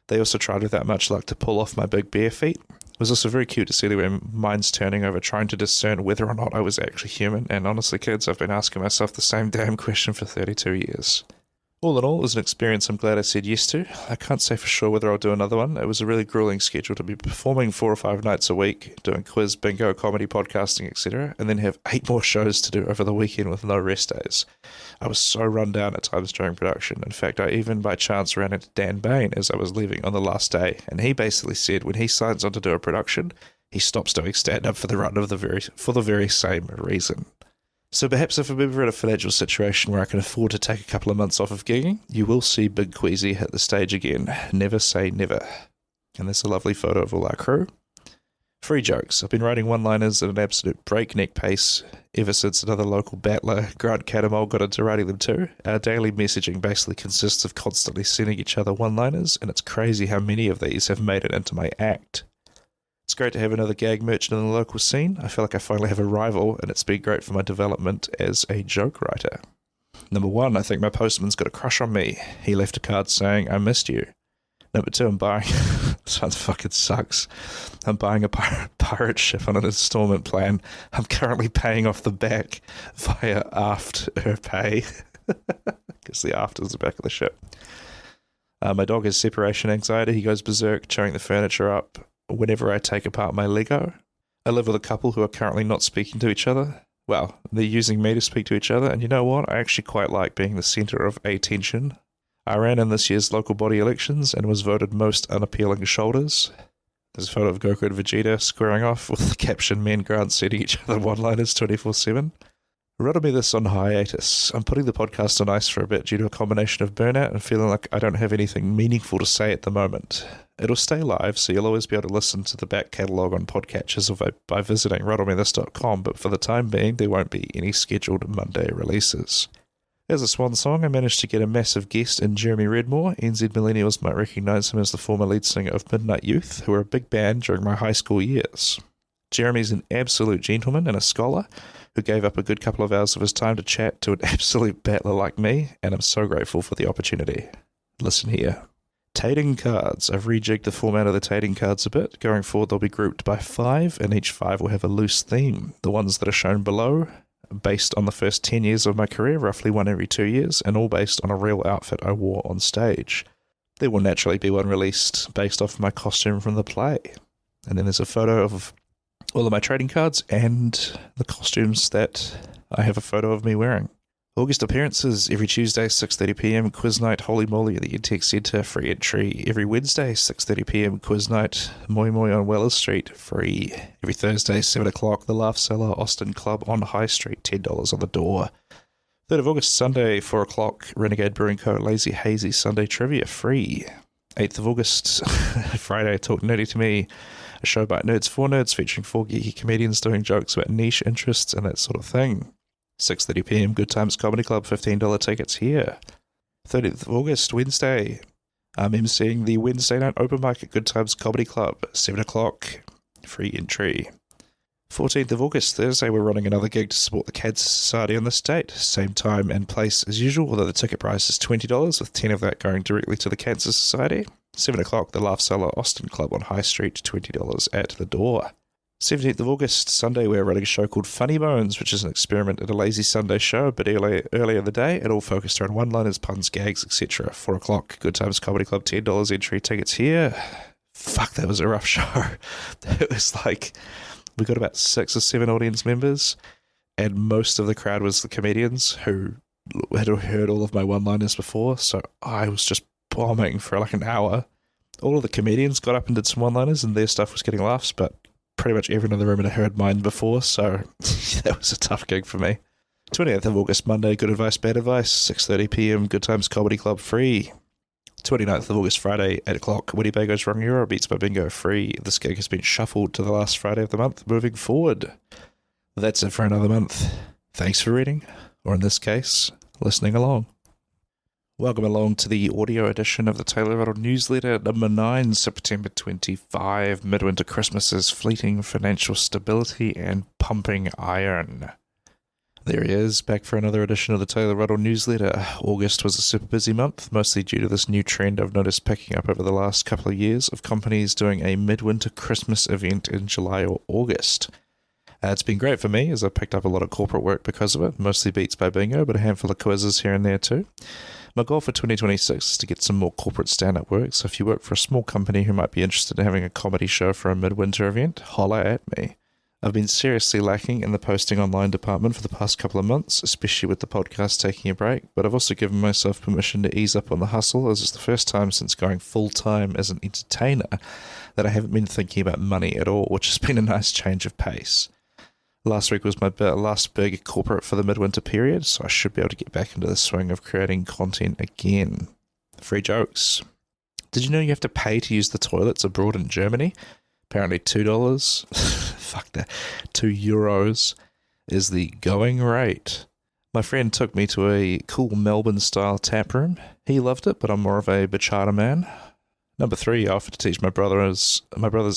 They also tried without much luck to pull off my big bare feet. It was also very cute to see their minds turning over trying to discern whether or not I was actually human, and honestly kids, I've been asking myself the same damn question for 32 years. All in all, it was an experience I'm glad I said yes to. I can't say for sure whether I'll do another one. It was a really grueling schedule to be performing 4 or 5 nights a week, doing quiz, bingo, comedy, podcasting, etc., and then have 8 more shows to do over the weekend with no rest days. I was so run down at times during production. In fact, I even by chance ran into Dan Bain as I was leaving on the last day, and he basically said when he signs on to do a production, he stops doing stand-up for the run of for the very same reason. So perhaps if I'm ever in a financial situation where I can afford to take a couple of months off of gigging, you will see Big Queasy hit the stage again. Never say never. And there's a lovely photo of all our crew. Free jokes. I've been writing one-liners at an absolute breakneck pace ever since another local battler, Grant Catamol, got into writing them too. Our daily messaging basically consists of constantly sending each other one-liners, and it's crazy how many of these have made it into my act. It's great to have another gag merchant in the local scene. I feel like I finally have a rival, and it's been great for my development as a joke writer. Number 1, I think my postman's got a crush on me. He left a card saying, "I missed you." Number 2, I'm buying... this one fucking sucks. I'm buying a pirate ship on an installment plan. I'm currently paying off the back via Afterpay. Because the aft is the back of the ship. My dog has separation anxiety. He goes berserk, tearing the furniture up whenever I take apart my Lego. I live with a couple who are currently not speaking to each other. Well, they're using me to speak to each other, and you know what? I actually quite like being the centre of attention. I ran in this year's local body elections and was voted most unappealing shoulders. There's a photo of Goku and Vegeta squaring off with the caption, "Me and Grant sending each other one-liners 24/7. Ruddle me this on hiatus. I'm putting the podcast on ice for a bit due to a combination of burnout and feeling like I don't have anything meaningful to say at the moment. It'll stay live, so you'll always be able to listen to the back catalogue on podcatchers or by visiting ruddlemethis.com, but for the time being, there won't be any scheduled Monday releases. As a swan song, I managed to get a massive guest in Jeremy Redmore. NZ millennials might recognise him as the former lead singer of Midnight Youth, who were a big band during my high school years. Jeremy's an absolute gentleman and a scholar who gave up a good couple of hours of his time to chat to an absolute battler like me, and I'm so grateful for the opportunity. Listen here. Trading cards. I've rejigged the format of the trading cards a bit. Going forward, they'll be grouped by 5, and each 5 will have a loose theme. The ones that are shown below, based on the first 10 years of my career, roughly one every 2 years, and all based on a real outfit I wore on stage. There will naturally be one released based off my costume from the play. And then there's a photo of all of my trading cards and the costumes that I have a photo of me wearing. August appearances every Tuesday, 6:30pm, quiz night, Holy Moly at the EdTech Centre, free entry. Every Wednesday, 6:30pm, quiz night, Moi Moi on Wells Street, free. Every Thursday, 7 o'clock, the Laugh Cellar, Austin Club on High Street, $10 on the door. 3rd of August, Sunday, 4 o'clock, Renegade Brewing Co. Lazy Hazy Sunday Trivia, free. 8th of August, Friday, Talk Nerdy to Me, a show by nerds for nerds featuring 4 geeky comedians doing jokes about niche interests and that sort of thing. 6:30pm, Good Times Comedy Club, $15 tickets here. 30th of August, Wednesday, I'm emceeing the Wednesday night open mic at Good Times Comedy Club, 7 o'clock, free entry. 14th of August, Thursday, we're running another gig to support the Cancer Society on the state. Same time and place as usual, although the ticket price is $20, with 10 of that going directly to the Cancer Society. 7 o'clock, the Laugh Cellar, Austin Club on High Street, $20 at the door. 17th of August, Sunday, we're running a show called Funny Bones, which is an experiment at a lazy Sunday show, but earlier in the day, it all focused around one-liners, puns, gags, etc. 4 o'clock, Good Times Comedy Club, $10 entry, tickets here. Fuck, that was a rough show. It was like, we got about 6 or 7 audience members, and most of the crowd was the comedians who had heard all of my one-liners before, so I was just bombing for like an hour. All of the comedians got up and did some one-liners, and their stuff was getting laughs, but pretty much everyone in the room had heard mine before, so that was a tough gig for me. 20th of August, Monday, Good Advice, Bad Advice, 6:30pm, Good Times Comedy Club, free. 29th of August, Friday, 8 o'clock, Winniebago's Wrong Euro, Beats by Bingo, free. This gig has been shuffled to the last Friday of the month, moving forward. That's it for another month. Thanks for reading, or in this case, listening along. Welcome along to the audio edition of the Taylor Ruddle newsletter, number 9, September 25, Midwinter Christmases, Fleeting Financial Stability and Pumping Iron. There he is, back for another edition of the Taylor Ruddle newsletter. August was a super busy month, mostly due to this new trend I've noticed picking up over the last couple of years of companies doing a midwinter Christmas event in July or August. It's been great for me, as I've picked up a lot of corporate work because of it, mostly Beats by Bingo, but a handful of quizzes here and there too. My goal for 2026 is to get some more corporate stand-up work, so if you work for a small company who might be interested in having a comedy show for a midwinter event, holler at me. I've been seriously lacking in the posting online department for the past couple of months, especially with the podcast taking a break, but I've also given myself permission to ease up on the hustle, as it's the first time since going full-time as an entertainer that I haven't been thinking about money at all, which has been a nice change of pace. Last week was my last big corporate for the midwinter period, so I should be able to get back into the swing of creating content again. Free jokes. Did you know you have to pay to use the toilets abroad in Germany? Apparently $2. Fuck that. €2 is the going rate. My friend took me to a cool Melbourne-style tap room. He loved it, but I'm more of a bachata man. Number 3, I offered to teach my brother's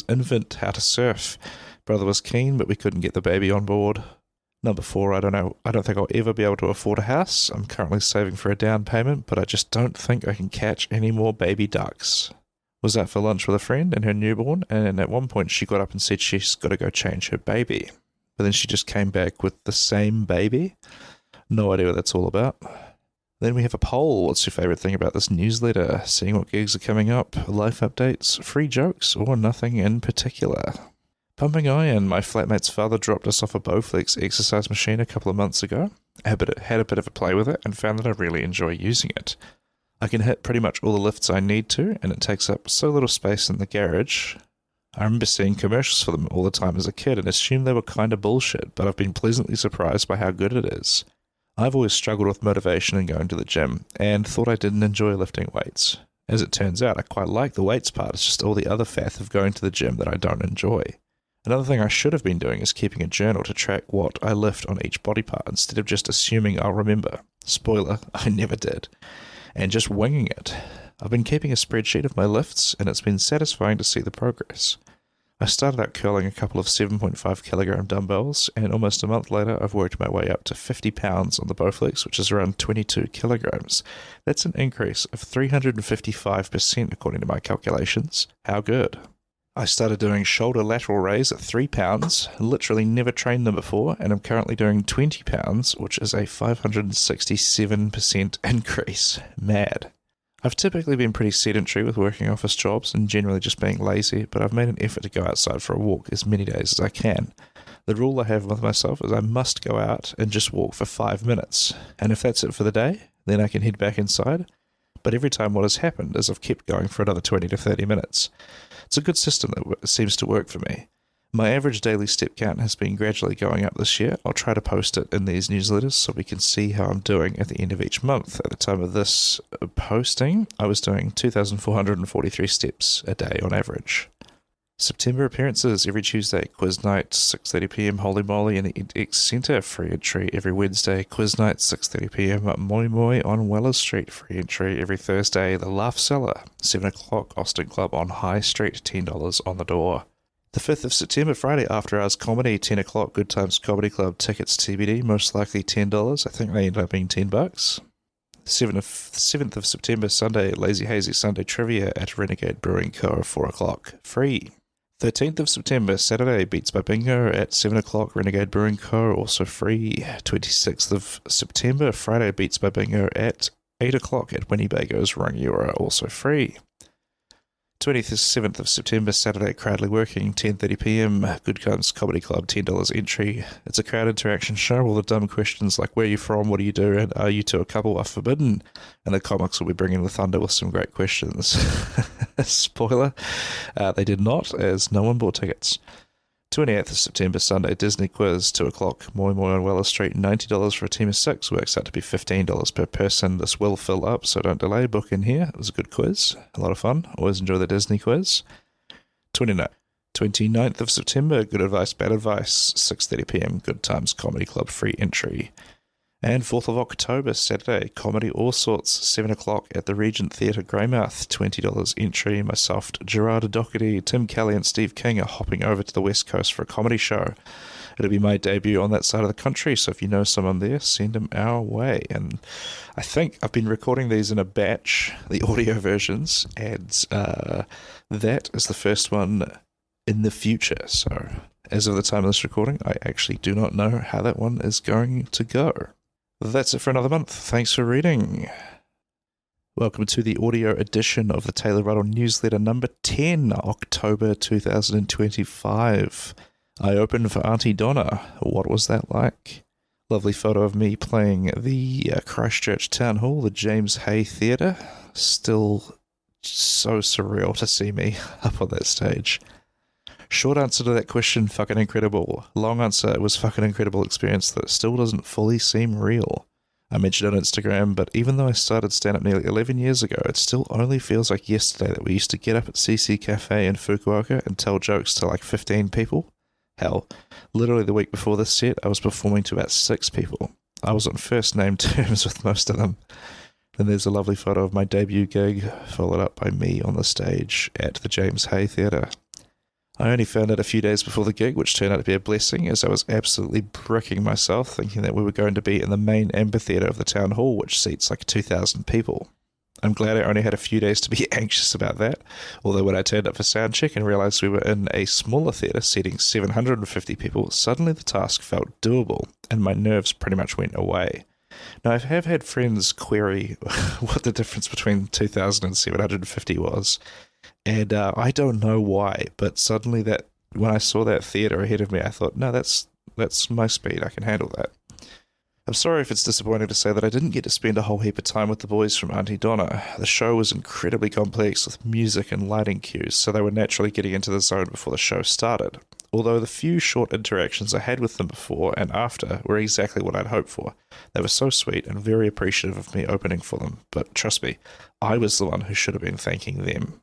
infant how to surf. Brother was keen, but we couldn't get the baby on board. Number 4, I don't think I'll ever be able to afford a house. I'm currently saving for a down payment, but I just don't think I can catch any more baby ducks. Was out for lunch with a friend and her newborn, and at one point she got up and said she's got to go change her baby. But then she just came back with the same baby. No idea what that's all about. Then we have a poll. What's your favourite thing about this newsletter? Seeing what gigs are coming up, life updates, free jokes, or nothing in particular. Pumping iron. My flatmate's father dropped us off a Bowflex exercise machine a couple of months ago. I had a bit of a play with it and found that I really enjoy using it. I can hit pretty much all the lifts I need to, and it takes up so little space in the garage. I remember seeing commercials for them all the time as a kid and assumed they were kind of bullshit, but I've been pleasantly surprised by how good it is. I've always struggled with motivation and going to the gym, and thought I didn't enjoy lifting weights. As it turns out, I quite like the weights part, it's just all the other faff of going to the gym that I don't enjoy. Another thing I should have been doing is keeping a journal to track what I lift on each body part instead of just assuming I'll remember. Spoiler, I never did. And just winging it. I've been keeping a spreadsheet of my lifts, and it's been satisfying to see the progress. I started out curling a couple of 7.5 kilogram dumbbells, and almost a month later I've worked my way up to 50 pounds on the Bowflex, which is around 22 kilograms. That's an increase of 355% according to my calculations. How good? I started doing shoulder lateral raise at 3 pounds, literally never trained them before, and I'm currently doing 20 pounds, which is a 567% increase. Mad. I've typically been pretty sedentary with working office jobs and generally just being lazy, but I've made an effort to go outside for a walk as many days as I can. The rule I have with myself is I must go out and just walk for 5 minutes, and if that's it for the day, then I can head back inside. But every time what has happened is I've kept going for another 20 to 30 minutes. It's a good system that seems to work for me. My average daily step count has been gradually going up this year. I'll try to post it in these newsletters so we can see how I'm doing at the end of each month. At the time of this posting, I was doing 2,443 steps a day on average. September appearances every Tuesday, quiz night, 6:30pm, Holy Moly in the EdX Centre, free entry every Wednesday, quiz night, 6:30pm, Moi Moi on Wells Street, free entry every Thursday, The Laugh Cellar, 7 o'clock, Austin Club on High Street, $10 on the door. The 5th of September, Friday, After Hours Comedy, 10 o'clock, Good Times Comedy Club, tickets TBD, most likely $10. I think they ended up being $10. 7th of September, Sunday, Lazy Hazy Sunday Trivia at Renegade Brewing Co. 4 o'clock, free. 13th of September, Saturday, Beats by Bingo at 7 o'clock, Renegade Brewing Co. also free. 26th of September, Friday, Beats by Bingo at 8 o'clock at Winniebago's Rangiora, also free. 27th of September, Saturday, Crowdly Working, 10:30pm, Good Times Comedy Club, $10 entry. It's a crowd interaction show. All the dumb questions like where are you from, what do you do, and are you two a couple are forbidden. And the comics will be bringing the thunder with some great questions. Spoiler, they did not, as no one bought tickets. 28th of September, Sunday, Disney Quiz, 2 o'clock, Moi Moi on Wells Street, $90 for a team of 6, works out to be $15 per person. This will fill up, so don't delay, book in here. It was a good quiz, a lot of fun, always enjoy the Disney Quiz. 29th of September, Good Advice, Bad Advice, 6:30pm, Good Times Comedy Club, free entry. And 4th of October, Saturday, Comedy All Sorts, 7 o'clock at the Regent Theatre, Greymouth, $20 entry. Myself, Gerard Doherty, Tim Kelly and Steve King are hopping over to the West Coast for a comedy show. It'll be my debut on that side of the country, so if you know someone there, send them our way. And I think I've been recording these in a batch, the audio versions, and that is the first one in the future. So as of the time of this recording, I actually do not know how that one is going to go. That's it for another month. Thanks for reading. Welcome to the audio edition of the Taylor Ruddle newsletter number 10, October 2025. I opened for Auntie Donna. What was that like? Lovely photo of me playing the Christchurch Town Hall, the James Hay Theatre. Still so surreal to see me up on that stage. Short answer to that question, fucking incredible. Long answer, it was fucking incredible experience that still doesn't fully seem real. I mentioned on Instagram, but even though I started stand-up nearly 11 years ago, it still only feels like yesterday that we used to get up at CC Cafe in Fukuoka and tell jokes to like 15 people. Hell, literally the week before this set, I was performing to about 6 people. I was on first name terms with most of them. Then there's a lovely photo of my debut gig, followed up by me on the stage at the James Hay Theatre. I only found out a few days before the gig, which turned out to be a blessing, as I was absolutely bricking myself, thinking that we were going to be in the main amphitheatre of the town hall, which seats like 2,000 people. I'm glad I only had a few days to be anxious about that, although when I turned up for sound check and realised we were in a smaller theatre seating 750 people, suddenly the task felt doable, and my nerves pretty much went away. Now, I have had friends query what the difference between 2,000 and 750 was, and I don't know why, but suddenly that when I saw that theatre ahead of me, I thought, no, that's my speed, I can handle that. I'm sorry if it's disappointing to say that I didn't get to spend a whole heap of time with the boys from Auntie Donna. The show was incredibly complex with music and lighting cues, so they were naturally getting into the zone before the show started. although the few short interactions I had with them before and after were exactly what I'd hoped for. They were so sweet and very appreciative of me opening for them, but trust me, I was the one who should have been thanking them.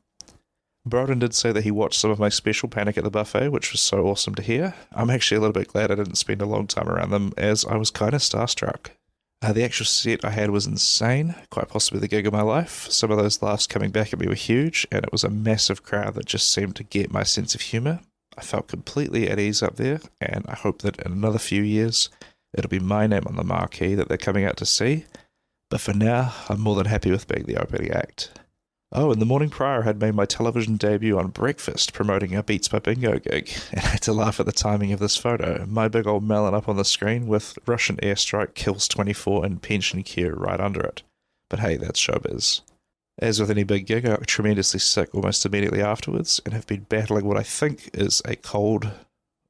Broden did say that he watched some of my special Panic at the Buffet, which was so awesome to hear. I'm actually a little bit glad I didn't spend a long time around them, as I was kind of starstruck. The actual set I had was insane, quite possibly the gig of my life. Some of those laughs coming back at me were huge, and it was a massive crowd that just seemed to get my sense of humour. I felt completely at ease up there, and I hope that in another few years, it'll be my name on the marquee that they're coming out to see. But for now, I'm more than happy with being the opening act. Oh, and the morning prior I had made my television debut on Breakfast, promoting a Beats by Bingo gig, and I had to laugh at the timing of this photo. My big old melon up on the screen with Russian airstrike kills 24 and pension queue right under it. But hey, that's showbiz. As with any big gig, I got tremendously sick almost immediately afterwards, and have been battling what I think is a cold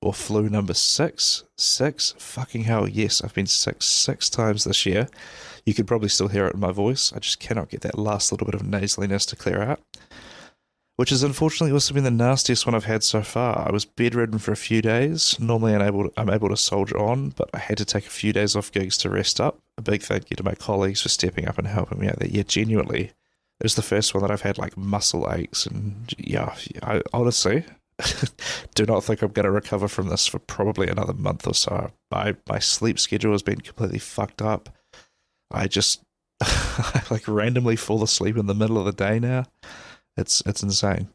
or flu number 6. 6? Fucking hell, yes, I've been sick 6 times this year. You could probably still hear it in my voice. I just cannot get that last little bit of nasaliness to clear out. Which has unfortunately also been the nastiest one I've had so far. I was bedridden for a few days. Normally I'm able to soldier on, but I had to take a few days off gigs to rest up. A big thank you to my colleagues for stepping up and helping me out there. Yeah, genuinely. It was the first one that I've had like muscle aches, and yeah, I honestly do not think I'm going to recover from this for probably another month or so. My sleep schedule has been completely fucked up. I just I like randomly fall asleep in the middle of the day now. It's insane.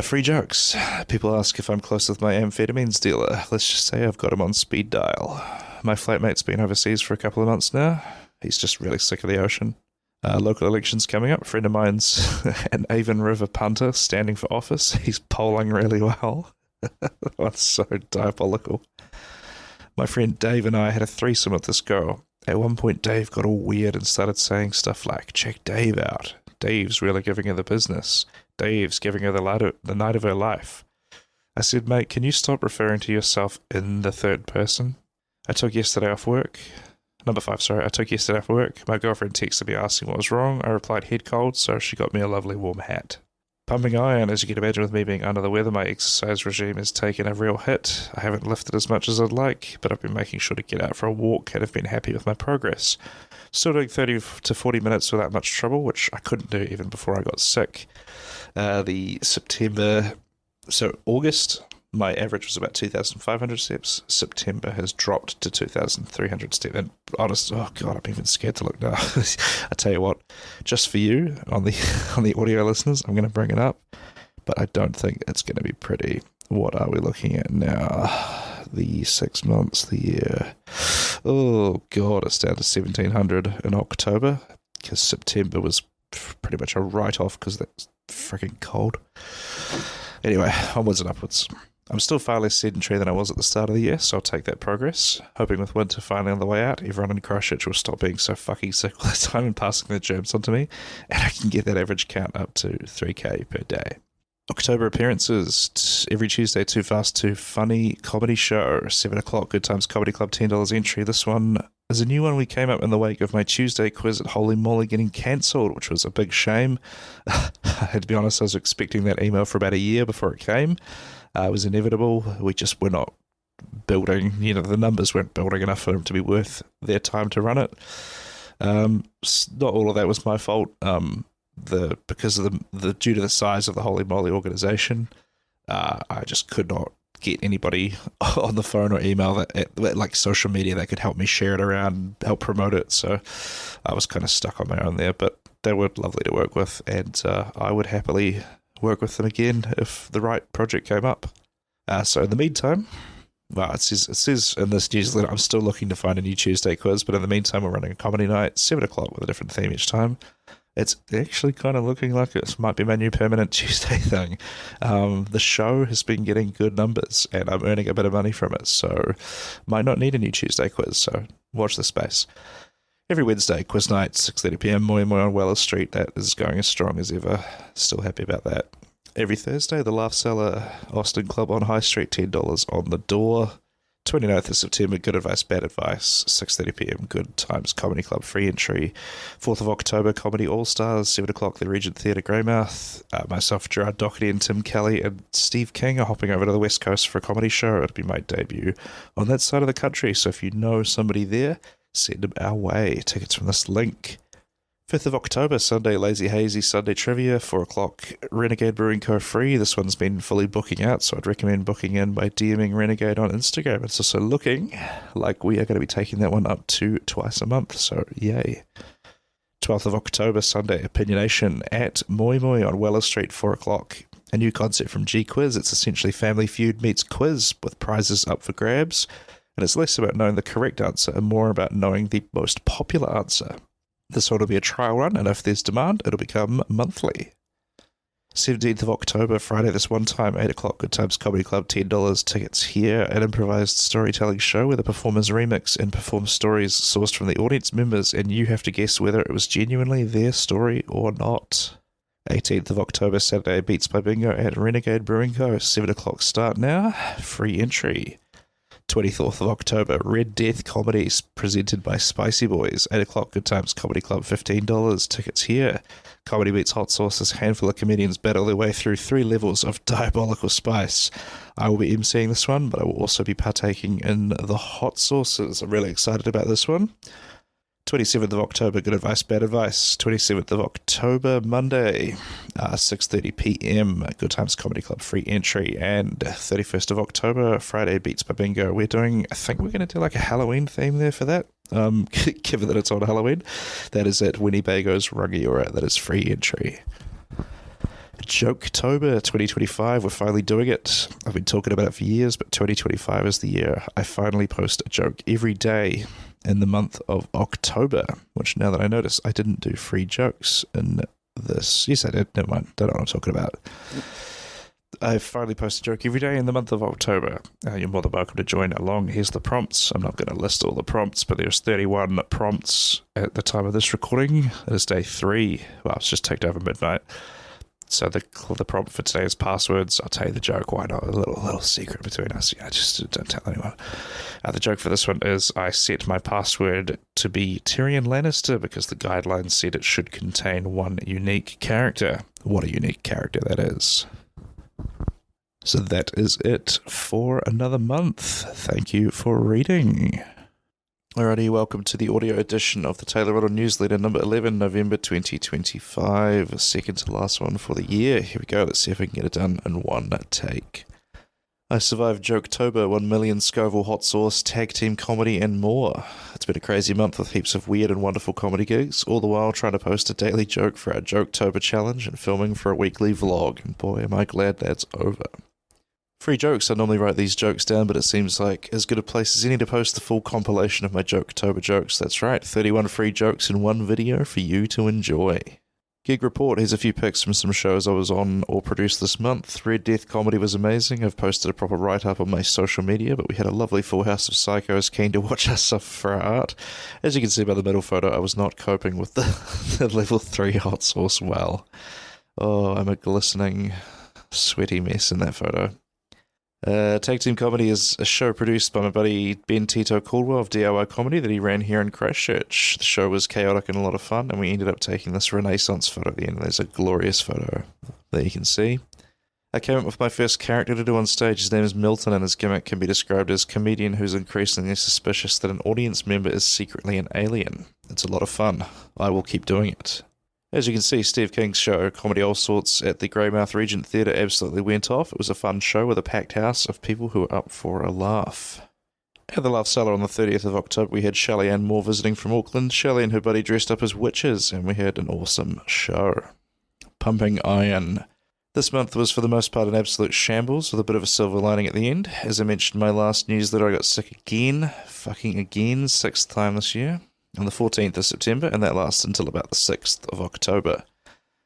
Free jokes. People ask if I'm close with my amphetamines dealer. Let's just say I've got him on speed dial. My flatmate's been overseas for a couple of months now. He's just really sick of the ocean. Local elections coming up. A friend of mine's an Avon River punter standing for office. He's polling really well. That's so diabolical. My friend Dave and I had a threesome with this girl. At one point, Dave got all weird and started saying stuff like, check Dave out. Dave's really giving her the business. Dave's giving her the night of her life. I said, mate, can you stop referring to yourself in the third person? I took yesterday off work. I took yesterday off work. My girlfriend texted me asking what was wrong. I replied head cold, so she got me a lovely warm hat. Pumping iron, as you can imagine with me being under the weather, my exercise regime has taken a real hit. I haven't lifted as much as I'd like, but I've been making sure to get out for a walk and have been happy with my progress. Still doing 30 to 40 minutes without much trouble, which I couldn't do even before I got sick. August, my average was about 2,500 steps. September has dropped to 2,300 steps. And honest, oh God, I'm even scared to look now. I tell you what, just for you, on the audio listeners, I'm going to bring it up, but I don't think it's going to be pretty. What are we looking at now? The 6 months, the year. Oh God, it's down to 1,700 in October, because September was pretty much a write-off because that's freaking cold. Anyway, onwards and upwards. I'm still far less sedentary than I was at the start of the year, so I'll take that progress. Hoping with winter finally on the way out, everyone in Christchurch will stop being so fucking sick all the time and passing their germs onto me, and I can get that average count up to 3k per day. October appearances. Every Tuesday, Too Fast, Too Funny comedy show. 7 o'clock, Good Times Comedy Club, $10 entry. This one is a new one we came up in the wake of my Tuesday quiz at Holy Moly getting cancelled, which was a big shame. I had to be honest, I was expecting that email for about a year before it came. It was inevitable. We just were not building, the numbers weren't building enough for them to be worth their time to run it. Not all of that was my fault. Because of due to the size of the Holy Moly organization, I just could not get anybody on the phone or email like social media that could help me share it around, help promote it. So I was kind of stuck on my own there, but they were lovely to work with, and I would happily work with them again if the right project came up. So in the meantime, well, it says in this newsletter, I'm still looking to find a new Tuesday quiz, but in the meantime, we're running a comedy night, 7 o'clock with a different theme each time. It's actually kind of looking like it might be my new permanent Tuesday thing. The show has been getting good numbers, and I'm earning a bit of money from it, so might not need a new Tuesday quiz, so watch the space. Every Wednesday, quiz night, 6:30pm, Moi Moi on Wells Street. That is going as strong as ever. Still happy about that. Every Thursday, the Laugh Cellar Austin Club on High Street, $10 on the door. 29th of September, Good Advice, Bad Advice, 6:30pm, Good Times Comedy Club, free entry. 4th of October, Comedy All-Stars, 7 o'clock, the Regent Theatre, Greymouth. Myself, Gerard Doherty, and Tim Kelly, and Steve King are hopping over to the West Coast for a comedy show. It'll be my debut on that side of the country, so if you know somebody there, send them our way. Tickets from this link. 5th of October, Sunday, Lazy Hazy Sunday Trivia, 4 o'clock, Renegade Brewing Co. free. This one's been fully booking out, so I'd recommend booking in by DMing Renegade on Instagram. It's also looking like we are going to be taking that one up to twice a month, so yay. 12th of October, Sunday, Opinionation at Moi Moi on Weller Street, 4 o'clock. A new concept from G Quiz. It's essentially Family Feud meets quiz with prizes up for grabs, and it's less about knowing the correct answer and more about knowing the most popular answer. This one will be a trial run, and if there's demand, it'll become monthly. 17th of October, Friday this one time, 8 o'clock, Good Times Comedy Club, $10. Tickets here. An improvised storytelling show where the performers remix and perform stories sourced from the audience members, and you have to guess whether it was genuinely their story or not. 18th of October, Saturday, Beats by Bingo at Renegade Brewing Co. 7 o'clock start now. Free entry. 24th of October, Red Death Comedies, presented by Spicy Boys. 8 o'clock, Good Times Comedy Club, $15. Tickets here. Comedy meets hot sauce as a handful of comedians battle their way through 3 levels of diabolical spice. I will be emceeing this one, but I will also be partaking in the hot sauces. I'm really excited about this one. 27th of October, Good Advice, Bad Advice. 27th of October, Monday, 6:30pm, Good Times Comedy Club, free entry. And 31st of October, Friday, Beats by Bingo. I think we're going to do like a Halloween theme there for that, given that it's on Halloween. That is at Winnebago's Rangiora. That is free entry. Joketober 2025, we're finally doing it. I've been talking about it for years, but 2025 is the year I finally post a joke every day in the month of October, which now that I notice, I didn't do free jokes in this. Yes, I did. Never mind. Don't know what I'm talking about. I finally post a joke every day in the month of October. You're more than welcome to join along. Here's the prompts. I'm not going to list all the prompts, but there's 31 prompts at the time of this recording. It is day 3. Well, it's just ticked over midnight. So the prompt for today is passwords. I'll tell you the joke. Why not? A little secret between us. Yeah, just don't tell anyone. The joke for this one is I set my password to be Tyrion Lannister because the guidelines said it should contain one unique character. What a unique character that is. So that is it for another month. Thank you for reading. Alrighty, welcome to the audio edition of the Taylor Ruddle newsletter, number 11, November 2025. Second to last one for the year. Here we go. Let's see if we can get it done in one take. I survived Joketober, 1 million Scoville hot sauce, tag team comedy, and more. It's been a crazy month with heaps of weird and wonderful comedy gigs, all the while trying to post a daily joke for our Joketober challenge and filming for a weekly vlog. And boy, am I glad that's over. Free jokes. I normally write these jokes down, but it seems like as good a place as any to post the full compilation of my Joketober jokes. That's right, 31 free jokes in one video for you to enjoy. Gig report. Here's a few pics from some shows I was on or produced this month. Red Death Comedy was amazing. I've posted a proper write-up on my social media, but we had a lovely full house of psychos keen to watch us suffer for our art. As you can see by the middle photo, I was not coping with the level 3 hot sauce well. Oh, I'm a glistening, sweaty mess in that photo. Tag Team Comedy is a show produced by my buddy Ben Tito Caldwell of DIY Comedy that he ran here in Christchurch. The show was chaotic and a lot of fun, and we ended up taking this Renaissance photo at the end. There's a glorious photo that you can see. I came up with my first character to do on stage. His name is Milton, and his gimmick can be described as comedian who's increasingly suspicious that an audience member is secretly an alien. It's a lot of fun. I will keep doing it. As you can see, Steve King's show, Comedy All Sorts, at the Greymouth Regent Theatre absolutely went off. It was a fun show with a packed house of people who were up for a laugh. At the Laugh Cellar on the 30th of October, we had Shelley Ann Moore visiting from Auckland. Shelley and her buddy dressed up as witches, and we had an awesome show. Pumping Iron. This month was for the most part an absolute shambles with a bit of a silver lining at the end. As I mentioned in my last newsletter, I got sick again. Fucking again, 6th time this year. On the 14th of September, and that lasted until about the 6th of October.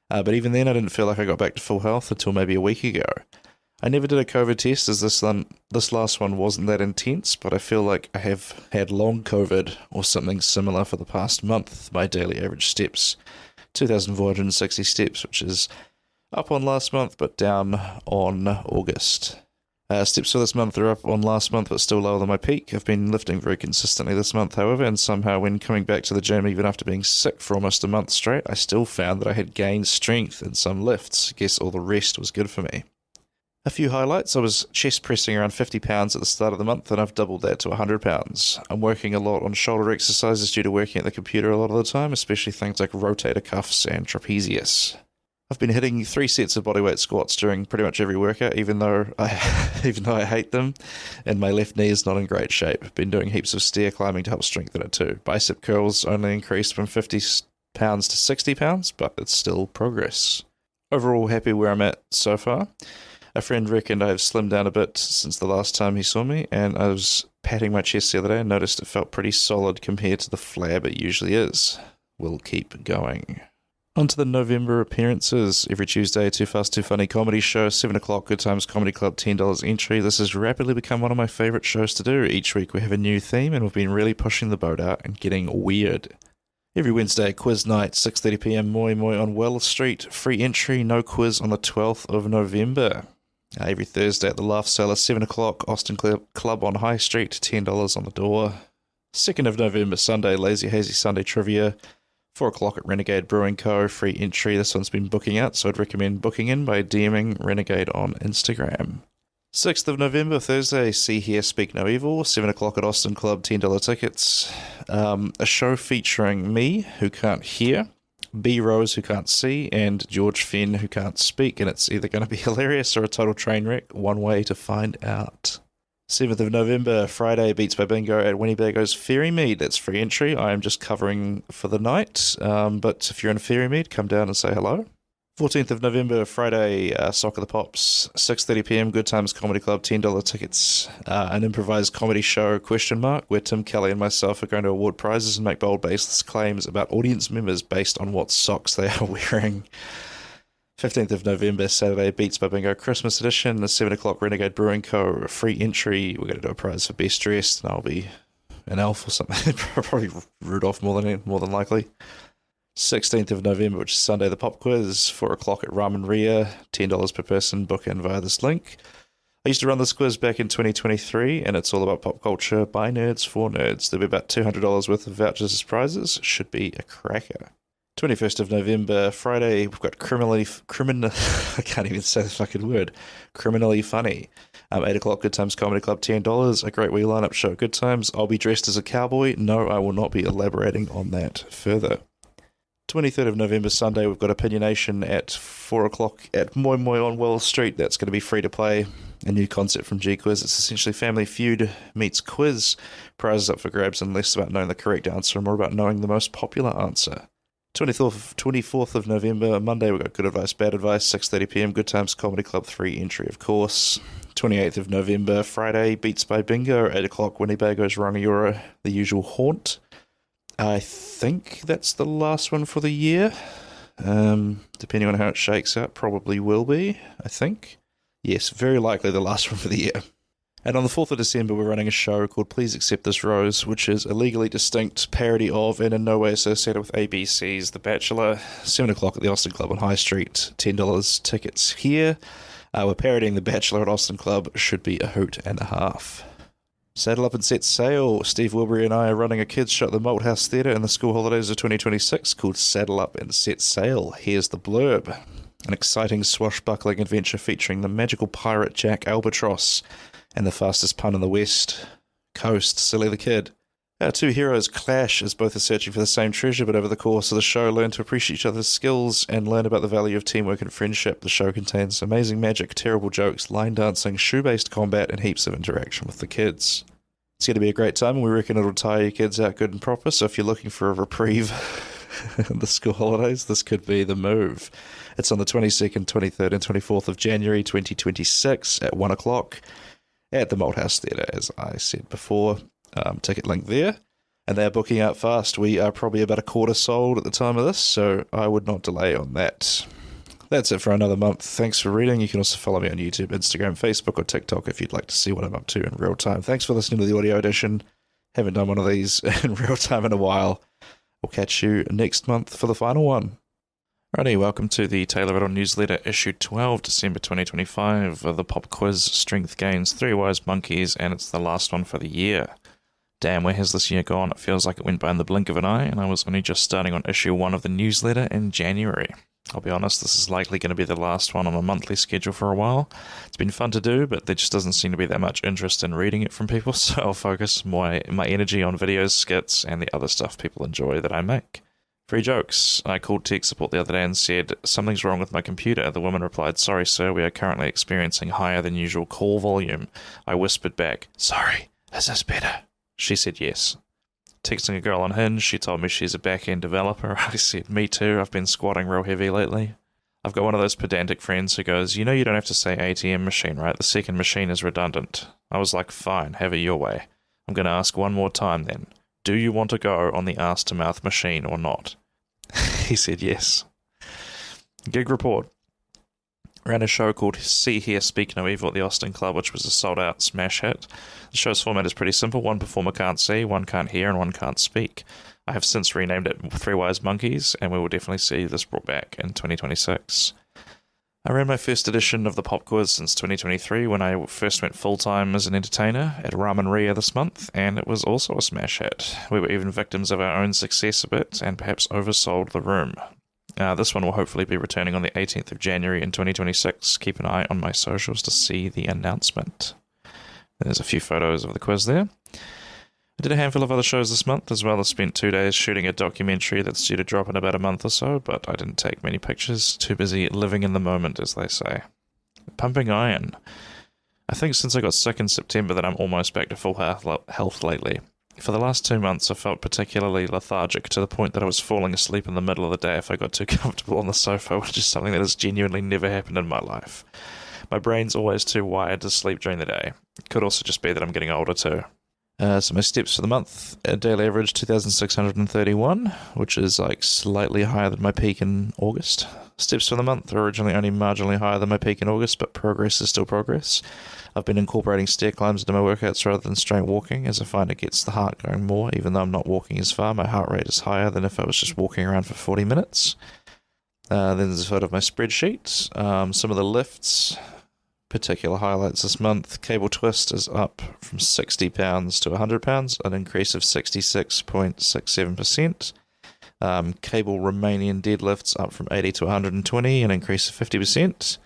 But even then, I didn't feel like I got back to full health until maybe a week ago. I never did a COVID test, as this last one wasn't that intense, but I feel like I have had long COVID or something similar for the past month. My daily average steps, 2,460 steps, which is up on last month, but down on August. Steps for this month are up on last month, but still lower than my peak. I've been lifting very consistently this month, however, and somehow when coming back to the gym, even after being sick for almost a month straight, I still found that I had gained strength in some lifts. Guess all the rest was good for me. A few highlights. I was chest pressing around 50 pounds at the start of the month, and I've doubled that to 100 pounds. I'm working a lot on shoulder exercises due to working at the computer a lot of the time, especially things like rotator cuffs and trapezius. I've been hitting 3 sets of bodyweight squats during pretty much every workout, even though I hate them, and my left knee is not in great shape. Been doing heaps of stair climbing to help strengthen it too. Bicep curls only increased from 50 pounds to 60 pounds, but it's still progress. Overall, happy where I'm at so far. A friend reckoned I have slimmed down a bit since the last time he saw me, and I was patting my chest the other day and noticed it felt pretty solid compared to the flab it usually is. We'll keep going. On to the November appearances. Every Tuesday, Too Fast Too Funny comedy show, 7 o'clock, Good Times Comedy Club, $10 entry. This has rapidly become one of my favourite shows to do. Each week we have a new theme, and we've been really pushing the boat out and getting weird. Every Wednesday, quiz night, 6:30pm, Moi Moi on Wells Street. Free entry, no quiz on the 12th of November. Every Thursday at the Laugh Cellar, 7 o'clock, Austin Club on High Street, $10 on the door. 2nd of November, Sunday, Lazy Hazy Sunday Trivia, 4 o'clock at Renegade Brewing Co. Free entry. This one's been booking out, so I'd recommend booking in by DMing Renegade on Instagram. 6th of November, Thursday, See Hear Speak No Evil, 7 o'clock at Austin Club, $10 tickets. A show featuring me, who can't hear, B. Rose, who can't see, and George Fenn, who can't speak, and it's either going to be hilarious or a total train wreck. One way to find out. 7th of November, Friday, Beats by Bingo at Winnebago's Ferrymead. That's free entry. I am just covering for the night, but if you're in Ferrymead, come down and say hello. 14th of November, Friday, Sock of the Pops, 6:30pm, Good Times Comedy Club, $10 tickets. An improvised comedy show, where Tim Kelly and myself are going to award prizes and make bold, baseless claims about audience members based on what socks they are wearing. 15th of November, Saturday, Beats by Bingo Christmas edition, the 7 o'clock Renegade Brewing Co. Free entry. We're going to do a prize for best dressed, and I'll be an elf or something. Probably Rudolph more than likely. 16th of November, which is Sunday, the pop quiz, 4 o'clock at Ramen Ria, $10 per person, book in via this link. I used to run this quiz back in 2023, and it's all about pop culture by nerds for nerds. There'll be about $200 worth of vouchers as prizes. Should be a cracker. 21st of November, Friday, we've got I can't even say the fucking word, Criminally Funny. 8 o'clock, Good Times Comedy Club, $10, a great wee lineup show at Good Times. I'll be dressed as a cowboy. No, I will not be elaborating on that further. 23rd of November, Sunday, we've got Opinionation at 4 o'clock at Moi Moi on Wells Street. That's going to be free to play. A new concept from G-Quiz. It's essentially Family Feud meets quiz. Prizes up for grabs and less about knowing the correct answer and more about knowing the most popular answer. 24th of November, Monday, we've got Good Advice, Bad Advice, 6:30pm, Good Times Comedy Club, 3 entry, of course. 28th of November, Friday, Beats by Bingo, 8 o'clock, Winnebago's Rangiora, The Usual Haunt. I think that's the last one for the year. Depending on how it shakes out, probably will be, I think. Yes, very likely the last one for the year. And on the 4th of December, we're running a show called Please Accept This Rose, which is a legally distinct parody of and in no way associated with ABC's The Bachelor. 7 o'clock at the Austin Club on High Street, $10 tickets here. We're parodying The Bachelor at Austin Club. Should be a hoot and a half. Saddle up and set sail. Steve Wilbury and I are running a kids' show at the Malthouse Theatre in the school holidays of 2026 called Saddle Up and Set Sail. Here's the blurb. An exciting swashbuckling adventure featuring the magical pirate Jack Albatross and the fastest pun in the West Coast, Silly the Kid. Our two heroes clash as both are searching for the same treasure, but over the course of the show learn to appreciate each other's skills and learn about the value of teamwork and friendship. The show contains amazing magic, terrible jokes, line dancing, shoe-based combat, and heaps of interaction with the kids. It's going to be a great time, and we reckon it'll tire your kids out good and proper, so if you're looking for a reprieve in the school holidays, this could be the move. It's on the 22nd, 23rd, and 24th of January 2026 at 1 o'clock at the Malthouse Theatre, as I said before. Ticket link there, and they're booking out fast. We are probably about a quarter sold at the time of this, so I would not delay on that. That's it for another month. Thanks for reading. You can also follow me on YouTube, Instagram, Facebook, or TikTok if you'd like to see what I'm up to in real time. Thanks for listening to the audio edition. Haven't done one of these in real time in a while. We'll catch you next month for the final one. Righty, welcome to the Taylor Ruddle newsletter, issue 12, December 2025. The pop quiz strength gains 3 wise monkeys, and it's the last one for the year. Damn, where has this year gone? It feels like it went by in the blink of an eye, and I was only just starting on issue 1 of the newsletter in January. I'll be honest, this is likely going to be the last one on a monthly schedule for a while. It's been fun to do, but there just doesn't seem to be that much interest in reading it from people, so I'll focus my energy on videos, skits, and the other stuff people enjoy that I make. Free jokes. I called tech support the other day and said, "Something's wrong with my computer." The woman replied, "Sorry, sir, we are currently experiencing higher than usual call volume." I whispered back, "Sorry, is this better?" She said yes. Texting a girl on Hinge, she told me she's a back-end developer. I said, "Me too, I've been squatting real heavy lately." I've got one of those pedantic friends who goes, "You know you don't have to say ATM machine, right? The second machine is redundant." I was like, "Fine, have it your way. I'm going to ask one more time then. Do you want to go on the ass-to-mouth machine or not?" He said yes. Gig report. Ran a show called See, Hear, Speak No Evil at the Austin Club, which was a sold-out smash hit. The show's format is pretty simple. One performer can't see, one can't hear, and one can't speak. I have since renamed it 3 Wise Monkeys, and we will definitely see this brought back in 2026. I ran my first edition of the pop quiz since 2023 when I first went full-time as an entertainer at Ramen Ria this month, and it was also a smash hit. We were even victims of our own success a bit and perhaps oversold the room. This one will hopefully be returning on the 18th of January in 2026. Keep an eye on my socials to see the announcement. There's a few photos of the quiz there. I did a handful of other shows this month, as well as spent 2 days shooting a documentary that's due to drop in about a month or so, but I didn't take many pictures. Too busy living in the moment, as they say. Pumping iron. I think since I got sick in September that I'm almost back to full health lately. For the last 2 months, I felt particularly lethargic to the point that I was falling asleep in the middle of the day if I got too comfortable on the sofa, which is something that has genuinely never happened in my life. My brain's always too wired to sleep during the day. It could also just be that I'm getting older too. So my steps for the month, a daily average 2,631, which is like slightly higher than my peak in August. Steps for the month are originally only marginally higher than my peak in August, but progress is still progress. I've been incorporating stair climbs into my workouts rather than straight walking, as I find it gets the heart going more. Even though I'm not walking as far, my heart rate is higher than if I was just walking around for 40 minutes. Then there's a photo of my spreadsheet. Some of the lifts. Particular highlights this month. Cable twist is up from £60 to £100, an increase of 66.67%. Cable Romanian deadlifts up from 80 to 120, an increase of 50%.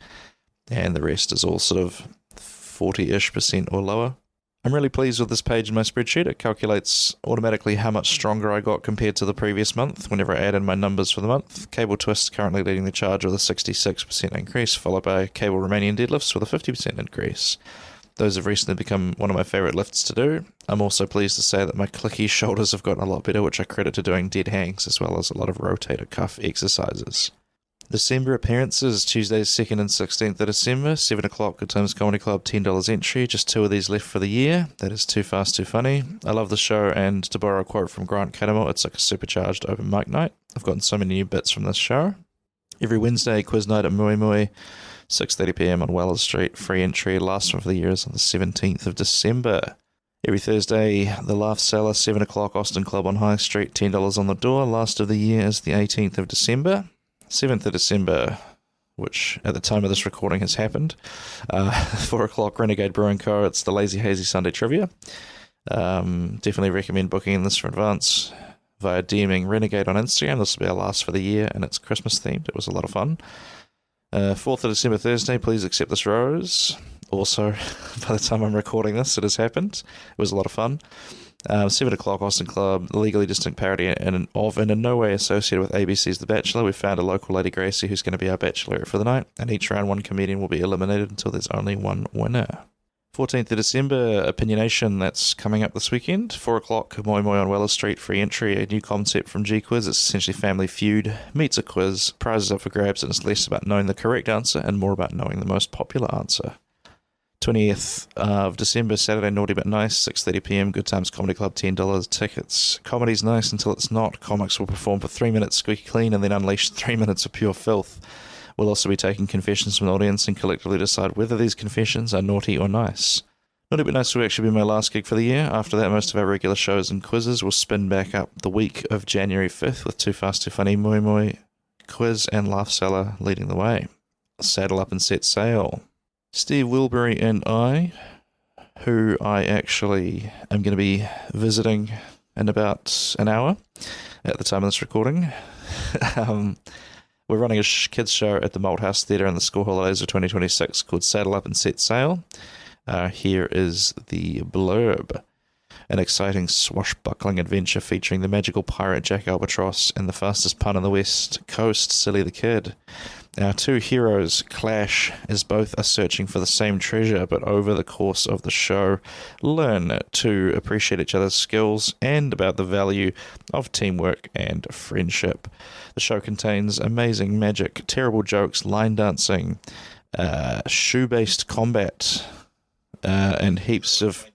And the rest is all sort of 40-ish% or lower. I'm really pleased with this page in my spreadsheet. It calculates automatically how much stronger I got compared to the previous month whenever I add in my numbers for the month. Cable twist currently leading the charge with a 66% increase, followed by cable Romanian deadlifts with a 50% increase. Those have recently become one of my favourite lifts to do. I'm also pleased to say that my clicky shoulders have gotten a lot better, which I credit to doing dead hangs as well as a lot of rotator cuff exercises. December appearances, Tuesdays 2nd and 16th of December, 7 o'clock at Tim's Comedy Club, $10 entry, just 2 of these left for the year. That is Too Fast, Too Funny. I love the show, and to borrow a quote from Grant Cattermole, it's like a supercharged open mic night. I've gotten so many new bits from this show. Every Wednesday, quiz night at Mui Mui, 6:30pm on Wells Street, free entry. Last one for the year is on the 17th of December. Every Thursday, the Laugh Cellar, 7 o'clock, Austin Club on High Street, $10 on the door. Last of the year is the 18th of December. 7th of December, which at the time of this recording has happened. 4 o'clock, Renegade Brewing Co. It's the Lazy Hazy Sunday Trivia. Definitely recommend booking this for advance via DMing Renegade on Instagram. This will be our last for the year, and it's Christmas themed. It was a lot of fun. 4th of December, Thursday, Please Accept This Rose. Also, by the time I'm recording this, it has happened. It was a lot of fun. 7 o'clock, Austin Club, the Legally Distinct parody and in no way associated with ABC's The Bachelor. We found a local Lady Gracie who's going to be our bachelorette for the night, and each round one comedian will be eliminated until there's only one winner. 14th of December, Opinionation, that's coming up this weekend. 4 o'clock, Moi Moi on Wells Street, free entry, a new concept from G-Quiz. It's essentially Family Feud meets a quiz, prizes up for grabs, and it's less about knowing the correct answer and more about knowing the most popular answer. 20th of December, Saturday, Naughty But Nice, 6:30pm, Good Times Comedy Club, $10 tickets. Comedy's nice until it's not. Comics will perform for 3 minutes squeaky clean and then unleash 3 minutes of pure filth. We'll also be taking confessions from the audience and collectively decide whether these confessions are naughty or nice. Naughty But Nice will actually be my last gig for the year. After that, most of our regular shows and quizzes will spin back up the week of January 5th with Too Fast, Too Funny, Moi Moi, Quiz and Laugh Seller leading the way. Saddle Up and Set Sail. Steve Wilbury and I, who I actually am going to be visiting in about an hour at the time of this recording. We're running a kids show at the Malthouse Theatre in the school holidays of 2026 called Saddle Up and Set Sail. Here is the blurb. An exciting swashbuckling adventure featuring the magical pirate Jack Albatross and the fastest pun on the West Coast, Silly the Kid. Our two heroes clash as both are searching for the same treasure, but over the course of the show learn to appreciate each other's skills and about the value of teamwork and friendship. The show contains amazing magic, terrible jokes, line dancing, shoe-based combat, and heaps of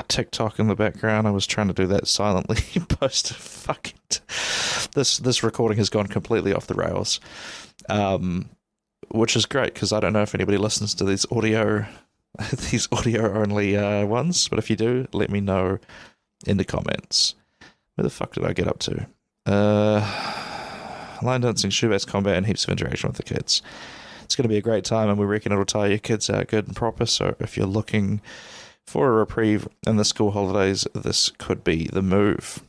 TikTok in the background. I was trying to do that silently. This recording has gone completely off the rails, which is great because I don't know if anybody listens to these audio only ones, but if you do, let me know in the comments. Where the fuck did I get up to? Line dancing, shoe-based combat, and heaps of interaction with the kids. It's going to be a great time, and we reckon it'll tire your kids out good and proper. So if you're looking for a reprieve in the school holidays, this could be the move.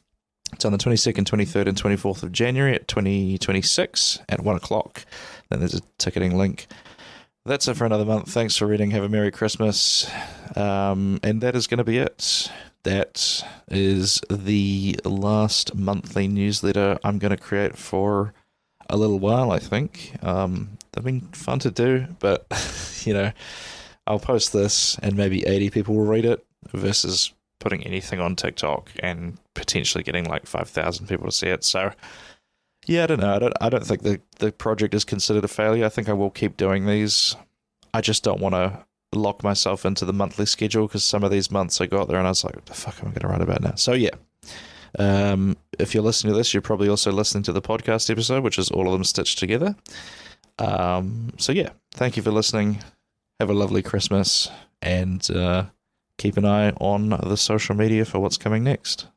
It's on the 22nd, 23rd, and 24th of January at 2026 at 1 o'clock. Then there's a ticketing link. That's it for another month. Thanks for reading. Have a Merry Christmas. And that is going to be it. That is the last monthly newsletter I'm going to create for a little while, I think. They've been fun to do, but, I'll post this and maybe 80 people will read it versus putting anything on TikTok and potentially getting like 5,000 people to see it. So, yeah, I don't know. I don't think the project is considered a failure. I think I will keep doing these. I just don't want to lock myself into the monthly schedule because some of these months I got there and I was like, what the fuck am I going to write about now? So, yeah. If you're listening to this, you're probably also listening to the podcast episode, which is all of them stitched together. So, yeah, thank you for listening. Have a lovely Christmas and keep an eye on the social media for what's coming next.